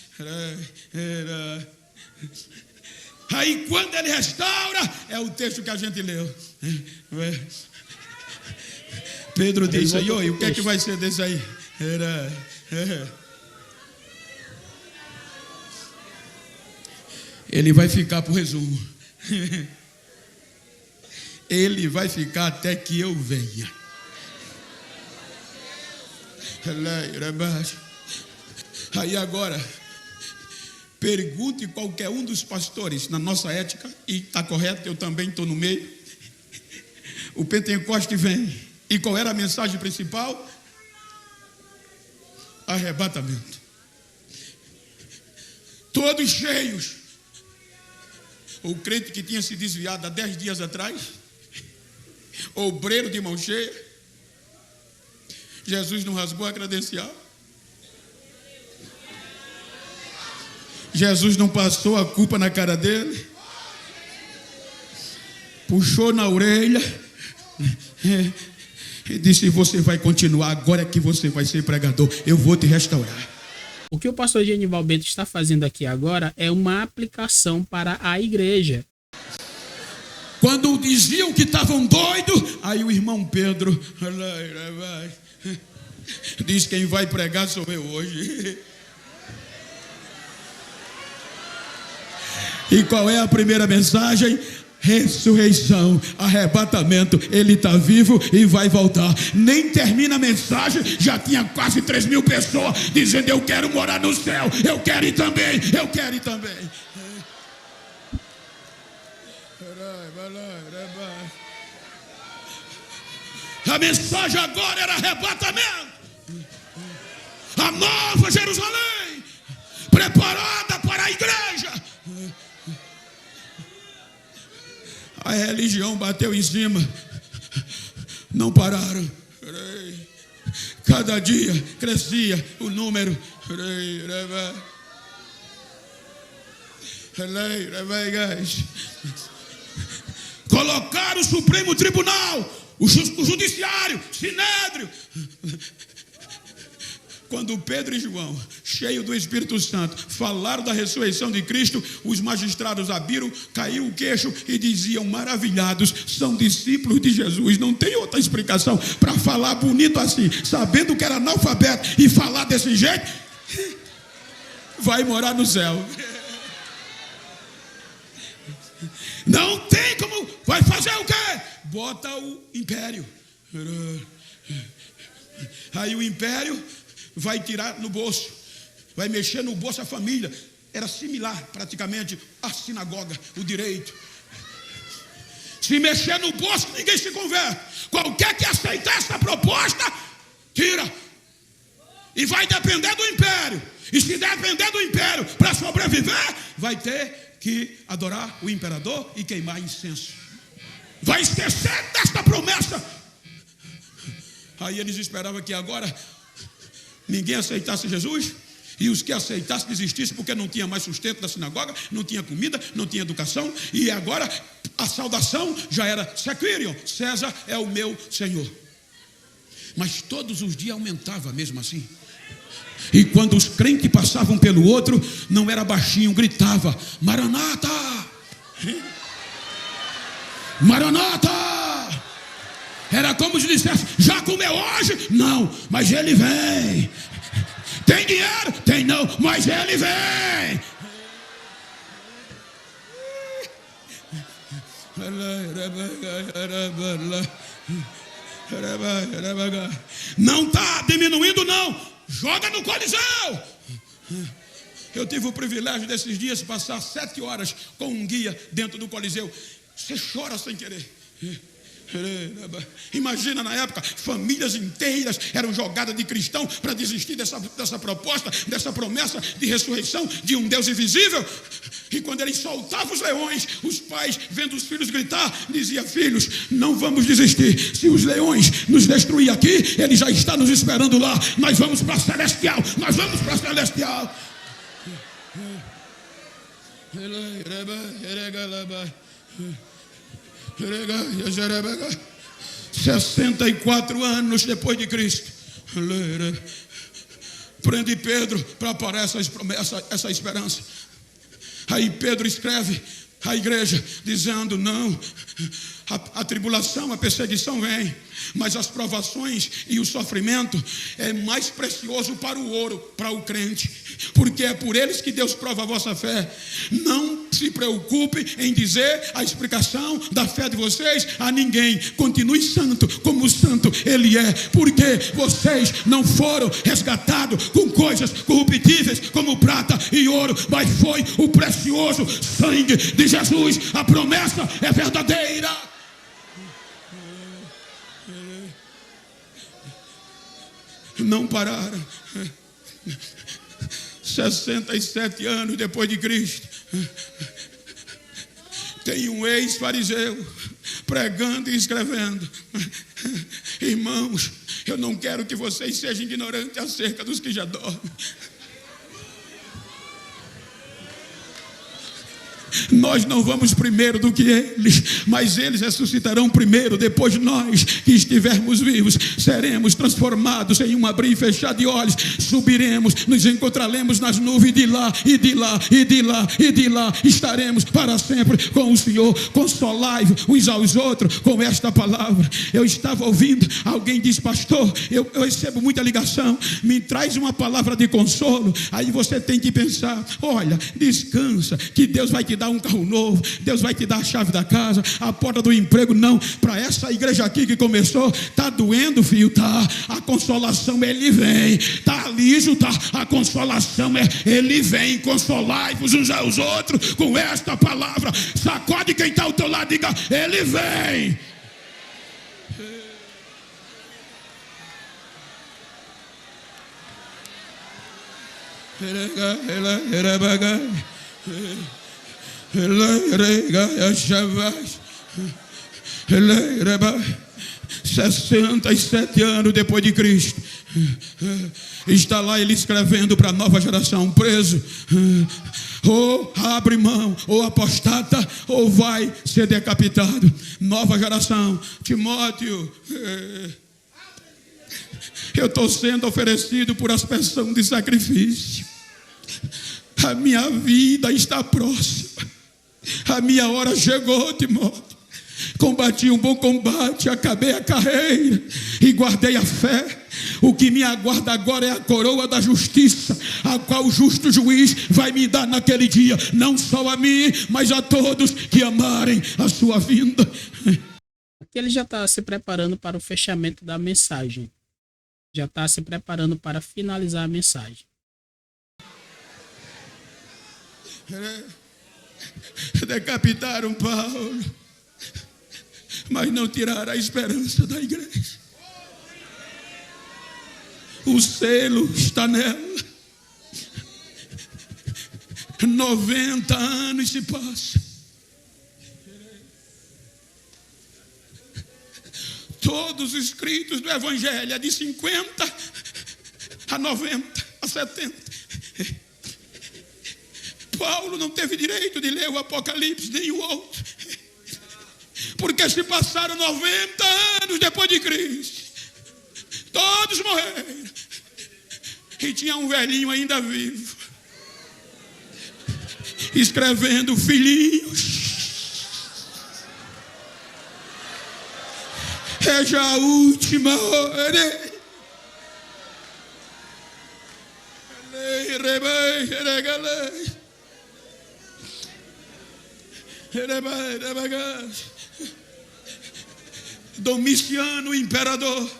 Aí quando ele restaura, é o texto que a gente leu. Pedro disse: aí, o que é que vai ser desse aí? Ele vai ficar por resumo. Ele vai ficar até que eu venha. Aí agora, pergunte qualquer um dos pastores na nossa ética, e está correto, eu também estou no meio. O Pentecoste vem. E qual era a mensagem principal? Arrebatamento. Todos cheios. O crente que tinha se desviado há 10 dias atrás, obreiro de mão cheia, Jesus não rasgou a credencial. Jesus não passou a culpa na cara dele. Puxou na orelha e disse: você vai continuar, agora é que você vai ser pregador, eu vou te restaurar. O que o pastor Genival Bento está fazendo aqui agora é uma aplicação para a igreja. Quando diziam que estavam doidos, aí o irmão Pedro diz: quem vai pregar sou eu hoje. E qual é a primeira mensagem? ressurreição, arrebatamento. Ele está vivo e vai voltar. Nem termina a mensagem, já tinha quase 3.000 pessoas dizendo: eu quero morar no céu, eu quero ir também, eu quero ir também. A mensagem agora era arrebatamento. A nova Jerusalém, preparada para a igreja. A religião bateu em cima, não pararam. Cada dia crescia o número. Colocaram o Supremo Tribunal, o Judiciário, Sinédrio. Quando Pedro e João, cheios do Espírito Santo, falaram da ressurreição de Cristo, os magistrados abriram, caiu o queixo e diziam maravilhados: são discípulos de Jesus. Não tem outra explicação para falar bonito assim, sabendo que era analfabeto e falar desse jeito. Vai morar no céu. Não tem como. Vai fazer o quê? Bota o império. Aí o império vai tirar no bolso, vai mexer no bolso a família. Era similar praticamente à sinagoga, o direito. Se mexer no bolso, ninguém se converte. Qualquer que aceitar essa proposta, tira. E vai depender do império. E se depender do império para sobreviver, vai ter que adorar o imperador e queimar incenso. Vai esquecer desta promessa. Aí eles esperavam que agora ninguém aceitasse Jesus, e os que aceitassem desistissem, porque não tinha mais sustento da sinagoga, não tinha comida, não tinha educação, e agora a saudação já era Sequirion, César é o meu Senhor. Mas todos os dias aumentava mesmo assim. E quando os crentes passavam pelo outro, não era baixinho, gritava: Maranata! Maranata! Era como se dissesse: já comeu hoje? Não, mas ele vem. Tem dinheiro? Tem não, mas ele vem. Não está diminuindo não. Joga no Coliseu. Eu tive o privilégio desses dias de passar 7 horas com um guia dentro do Coliseu. Você chora sem querer. Imagina na época, famílias inteiras eram jogadas de cristão para desistir dessa proposta, dessa promessa de ressurreição de um Deus invisível. E quando ele soltava os leões, os pais, vendo os filhos gritar, diziam: filhos, não vamos desistir. Se os leões nos destruir aqui, ele já está nos esperando lá. Nós vamos para a celestial, nós vamos para a celestial. 64 anos depois de Cristo, prende Pedro para parar essa esperança. Aí Pedro escreve à igreja dizendo: não, a tribulação, a perseguição vem, mas as provações e o sofrimento é mais precioso para o ouro, para o crente, porque é por eles que Deus prova a vossa fé. Não se preocupe em dizer a explicação da fé de vocês a ninguém. Continue santo como santo ele é, porque vocês não foram resgatados com coisas corruptíveis como prata e ouro, mas foi o precioso sangue de Jesus. A promessa é verdadeira. Não pararam. 67 anos depois de Cristo, tem um ex-fariseu pregando e escrevendo: irmãos, eu não quero que vocês sejam ignorantes acerca dos que já dormem. Nós não vamos primeiro do que eles, mas eles ressuscitarão primeiro. Depois nós que estivermos vivos seremos transformados em um abrir e fechar de olhos. Subiremos, nos encontraremos nas nuvens, de lá e de lá e de lá e de lá estaremos para sempre com o Senhor. Consolai-vos uns aos outros com esta palavra. Eu estava ouvindo, alguém disse: pastor, eu recebo muita ligação, me traz uma palavra de consolo. Aí você tem que pensar: olha, descansa, que Deus vai te dar dar um carro novo, Deus vai te dar a chave da casa, a porta do emprego. Não, para essa igreja aqui que começou, está doendo, filho, tá? A consolação, ele vem. Está liso, tá? A consolação, ele vem. Consolai-vos uns aos outros com esta palavra. Sacode quem está ao teu lado, diga, ele vem. Ele 67 anos depois de Cristo, está lá ele escrevendo para a nova geração: preso, ou abre mão, ou apostata, ou vai ser decapitado. Nova geração, Timóteo, eu estou sendo oferecido por aspersão de sacrifício. A minha vida está próxima. A minha hora chegou, Timóteo. Combati um bom combate, acabei a carreira e guardei a fé. O que me aguarda agora é a coroa da justiça, a qual o justo juiz vai me dar naquele dia, não só a mim, mas a todos que amarem a sua vinda. Aqui ele já está se preparando para o fechamento da mensagem. Já está se preparando para finalizar a mensagem. Decapitaram Paulo, mas não tiraram a esperança da igreja. O selo está nela. 90 anos se passam. Todos os escritos do Evangelho é de 50 a 90 a 70. Paulo não teve direito de ler o Apocalipse, nem o outro, porque se passaram 90 anos depois de Cristo. Todos morreram. E tinha um velhinho ainda vivo, escrevendo: filhinhos, é já a última hora. Domiciano, o imperador,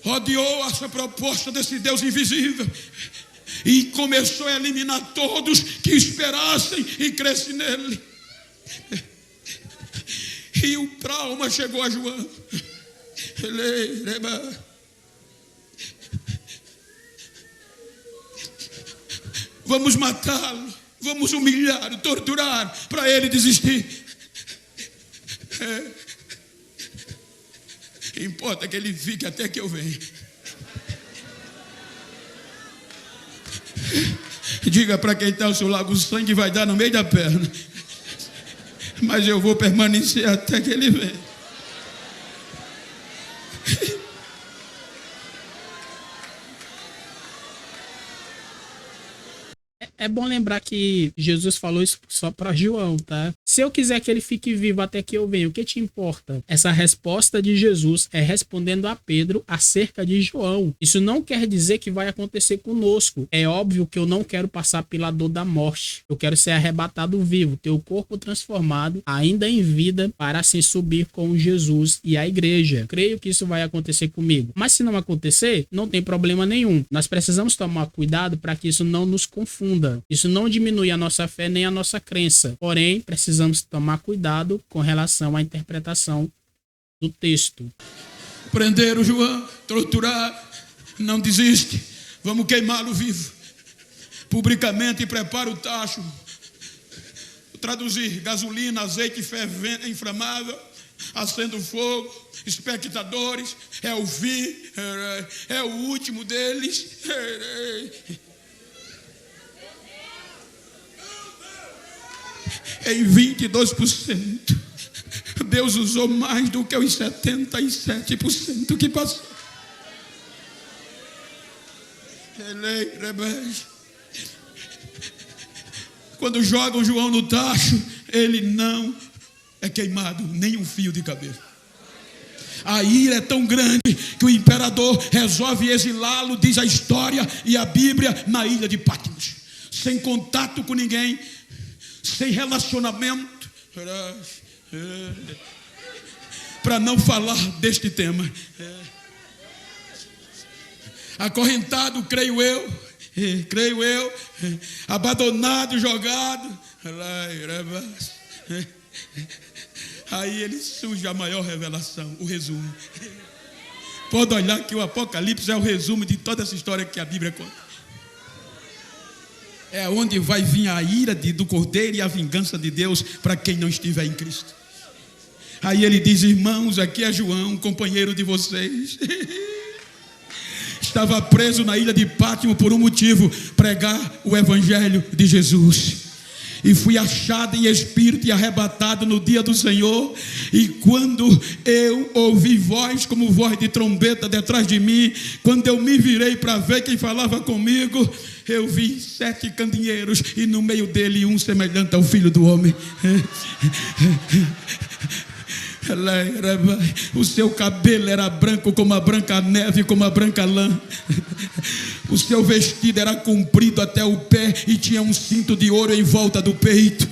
odiou essa proposta desse Deus invisível e começou a eliminar todos que esperassem e crescem nele. E o trauma chegou a João. Vamos matá-lo, vamos humilhar, torturar, para ele desistir. Importa que ele fique até que eu venha. Diga para quem está ao seu lado: o sangue vai dar no meio da perna, mas eu vou permanecer até que ele venha. É bom lembrar que Jesus falou isso só para João, tá? Se eu quiser que ele fique vivo até que eu venha, o que te importa? Essa resposta de Jesus é respondendo a Pedro acerca de João. Isso não quer dizer que vai acontecer conosco. É óbvio que eu não quero passar pela dor da morte. Eu quero ser arrebatado vivo, ter o corpo transformado, ainda em vida, para assim subir com Jesus e a igreja. Creio que isso vai acontecer comigo. Mas se não acontecer, não tem problema nenhum. Nós precisamos tomar cuidado para que isso não nos confunda. Isso não diminui a nossa fé nem a nossa crença. Porém, precisamos tomar cuidado com relação à interpretação do texto. Prenderam João, torturaram, não desiste. Vamos queimá-lo vivo. Publicamente prepara o tacho. Traduzir: gasolina, azeite fervente, inflamável, acende o fogo, espectadores, é o fim, é o último deles. Em 22%, Deus usou mais do que os 77% que passou. Quando jogam João no tacho, ele não é queimado, nem um fio de cabelo. A ira é tão grande que o imperador resolve exilá-lo, diz a história e a Bíblia, na ilha de Patmos, sem contato com ninguém, sem relacionamento, para não falar deste tema. Acorrentado, creio eu, abandonado, jogado. Aí ele surge a maior revelação, o resumo. Pode olhar que o Apocalipse é o resumo de toda essa história que a Bíblia conta. É onde vai vir a ira do Cordeiro e a vingança de Deus para quem não estiver em Cristo. Aí ele diz: irmãos, aqui é João, companheiro de vocês. Estava preso na ilha de Pátimo por um motivo: pregar o evangelho de Jesus. E fui achado em espírito e arrebatado no dia do Senhor. E quando eu ouvi voz como voz de trombeta detrás de mim, quando eu me virei para ver quem falava comigo, eu vi 7 candeeiros e no meio dele um semelhante ao Filho do Homem. O seu cabelo era branco como a branca neve, como a branca lã. O seu vestido era comprido até o pé e tinha um cinto de ouro em volta do peito.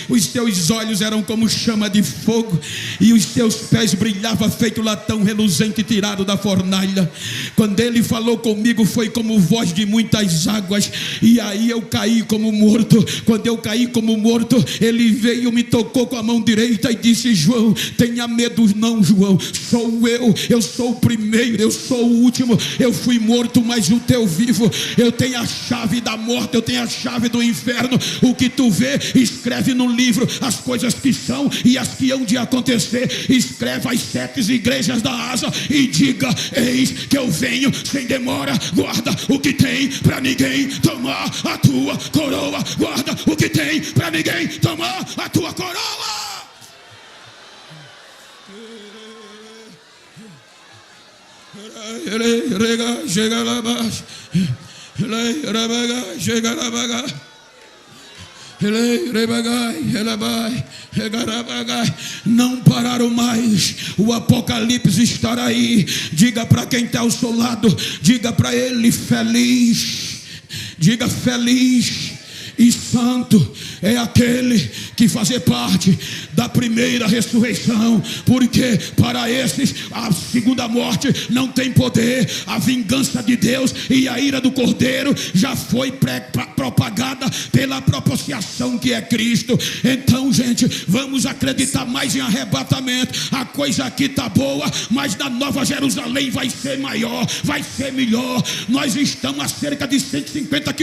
Os seus olhos eram como chama de fogo e os seus pés brilhavam feito latão reluzente tirado da fornalha. Quando ele falou comigo foi como voz de muitas águas, e aí eu caí como morto. Quando eu caí como morto, ele veio, me tocou com a mão direita e disse: João, tenha medo não, João, sou eu sou o primeiro, eu sou o último. Eu fui morto, mas o teu vivo. Eu tenho a chave da morte, eu tenho a chave do inferno. O que tu vê, escreve no livro as coisas que são e as que hão de acontecer. Escreva as 7 igrejas da Ásia e diga: eis que eu venho sem demora. Guarda o que tem para ninguém tomar a tua coroa. Guarda o que tem para ninguém tomar a tua coroa. Não pararam mais. O Apocalipse estará aí. Diga para quem está ao seu lado, diga para ele: feliz. Diga: feliz e santo é aquele que fazer parte da primeira ressurreição, porque para esses a segunda morte não tem poder. A vingança de Deus e a ira do Cordeiro já foi propagada pela propiciação que é Cristo. Então, gente, vamos acreditar mais em arrebatamento. A coisa aqui está boa, mas na Nova Jerusalém vai ser maior, vai ser melhor. Nós estamos a cerca de 150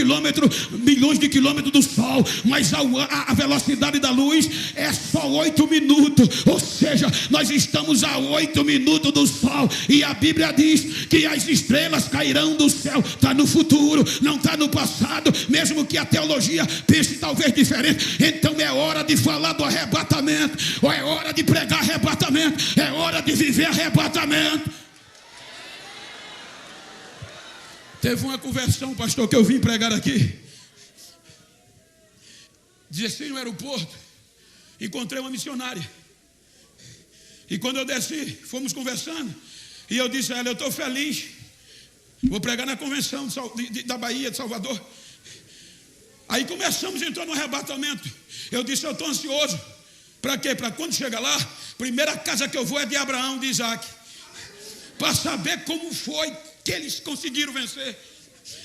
milhões de quilômetros do Sol, mas a velocidade da luz é só 8 minutos, ou seja, nós estamos a 8 minutos do Sol, e a Bíblia diz que as estrelas cairão do céu. Está no futuro, não está no passado, mesmo que a teologia pense talvez diferente. Então é hora de falar do arrebatamento, ou é hora de pregar arrebatamento, é hora de viver arrebatamento. Teve uma conversão, pastor, que eu vim pregar aqui. 16 no aeroporto, encontrei uma missionária. E quando eu desci, fomos conversando, e eu disse a ela: eu estou feliz, vou pregar na convenção da Bahia, de Salvador. Aí começamos a entrar no arrebatamento. Eu disse: eu estou ansioso. Para quê? Para quando chegar lá, primeira casa que eu vou é de Abraão, de Isaac, para saber como foi que eles conseguiram vencer.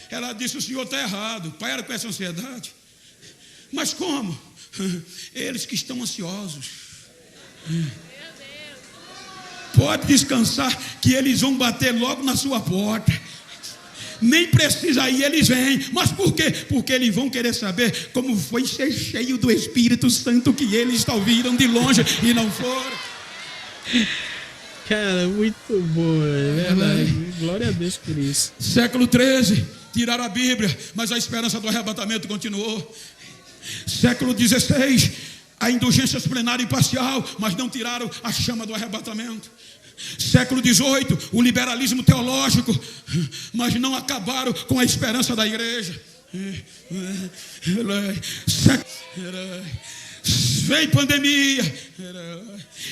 Ela disse: o senhor está errado. Pai, era com essa ansiedade. Mas como? Eles que estão ansiosos. Pode descansar que eles vão bater logo na sua porta. Nem precisa ir, eles vêm. Mas por quê? Porque eles vão querer saber como foi ser cheio do Espírito Santo que eles ouviram de longe e não foram. Cara, muito bom, é verdade. Glória a Deus por isso. Século 13, tiraram a Bíblia, mas a esperança do arrebatamento continuou. Século 16, a indulgência plenária e parcial, mas não tiraram a chama do arrebatamento. Século 18, o liberalismo teológico, mas não acabaram com a esperança da igreja. Veio pandemia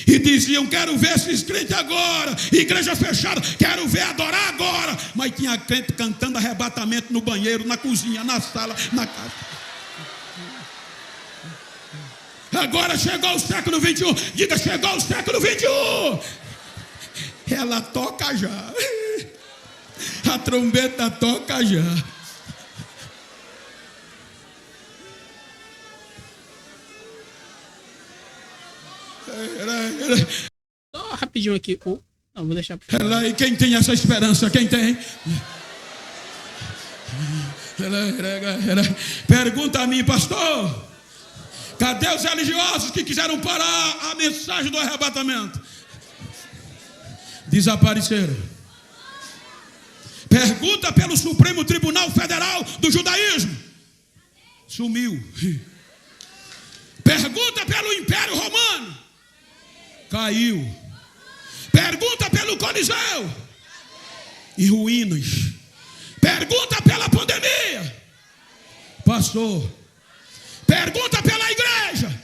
e diziam: quero ver esses crentes agora, igreja fechada, quero ver adorar agora. Mas tinha crente cantando arrebatamento no banheiro, na cozinha, na sala, na casa. Agora chegou o século 21. Diga, chegou o século 21. Ela toca já. A trombeta toca já. Só rapidinho aqui. Não, vou deixar. E quem tem essa esperança? Quem tem? Pergunta a mim, pastor. Cadê os religiosos que quiseram parar a mensagem do arrebatamento? Desapareceram. Pergunta pelo Supremo Tribunal Federal do Judaísmo. Sumiu. Pergunta pelo Império Romano. Caiu. Pergunta pelo Coliseu. Em ruínas. Pergunta pela pandemia. Passou. Pergunta pela igreja.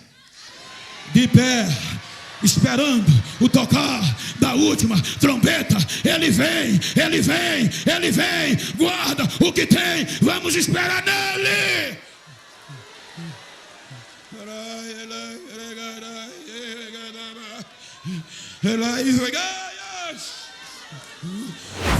De pé, esperando o tocar da última trombeta. Ele vem, ele vem, ele vem. Guarda o que tem. Vamos esperar nele.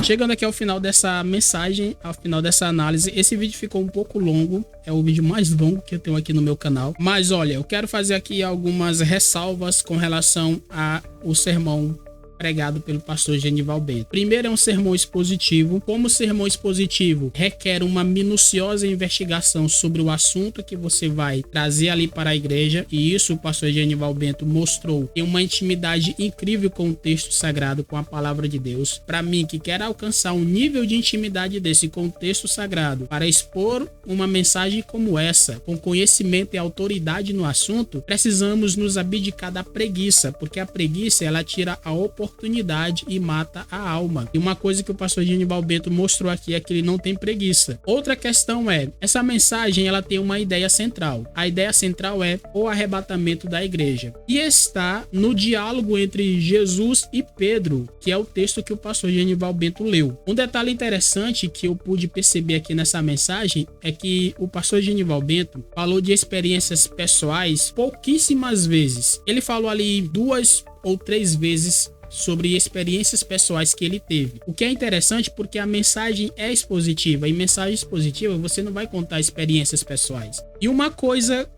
Chegando aqui ao final dessa mensagem, ao final dessa análise, esse vídeo ficou um pouco longo, é o vídeo mais longo que eu tenho aqui no meu canal. Mas olha, eu quero fazer aqui algumas ressalvas com relação ao sermão pregado pelo pastor Genival Bento. Primeiro, é um sermão expositivo. Como sermão expositivo requer uma minuciosa investigação sobre o assunto que você vai trazer ali para a igreja, e isso o pastor Genival Bento mostrou. Tem uma intimidade incrível com o texto sagrado, com a palavra de Deus. Para mim, que quer alcançar um nível de intimidade desse com o texto sagrado, para expor uma mensagem como essa, com conhecimento e autoridade no assunto, precisamos nos abdicar da preguiça, porque a preguiça, ela tira a oportunidade e mata a alma. E uma coisa que o pastor Genival Bento mostrou aqui é que ele não tem preguiça. Outra questão é, essa mensagem ela tem uma ideia central. A ideia central é o arrebatamento da igreja. E está no diálogo entre Jesus e Pedro, que é o texto que o pastor Genival Bento leu. Um detalhe interessante que eu pude perceber aqui nessa mensagem é que o pastor Genival Bento falou de experiências pessoais pouquíssimas vezes. Ele falou ali 2 ou 3 vezes sobre experiências pessoais que ele teve. O que é interessante porque a mensagem é expositiva, e mensagem expositiva você não vai contar experiências pessoais. E uma coisa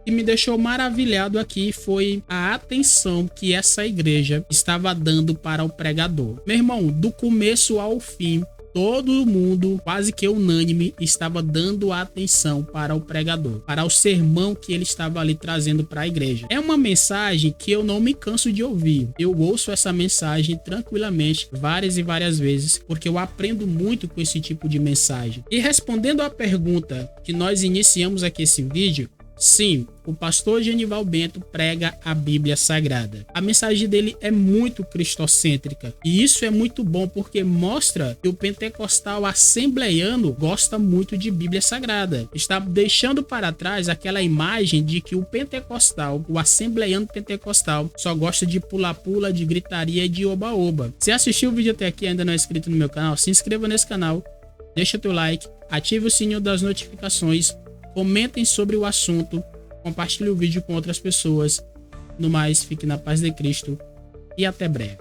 que me deixou maravilhado aqui foi a atenção que essa igreja estava dando para o pregador. Meu irmão, do começo ao fim, todo mundo, quase que unânime, estava dando atenção para o pregador, para o sermão que ele estava ali trazendo para a igreja. É uma mensagem que eu não me canso de ouvir. Eu ouço essa mensagem tranquilamente várias e várias vezes, porque eu aprendo muito com esse tipo de mensagem. E respondendo à pergunta que nós iniciamos aqui esse vídeo, sim, o pastor Genival Bento prega a Bíblia Sagrada. A mensagem dele é muito cristocêntrica. E isso é muito bom porque mostra que o pentecostal assembleiano gosta muito de Bíblia Sagrada. Está deixando para trás aquela imagem de que o pentecostal, o assembleiano pentecostal, só gosta de pula-pula, de gritaria e de oba-oba. Se assistiu o vídeo até aqui e ainda não é inscrito no meu canal, se inscreva nesse canal, deixa teu like, ative o sininho das notificações, comentem sobre o assunto, compartilhe o vídeo com outras pessoas. No mais, fique na paz de Cristo e até breve.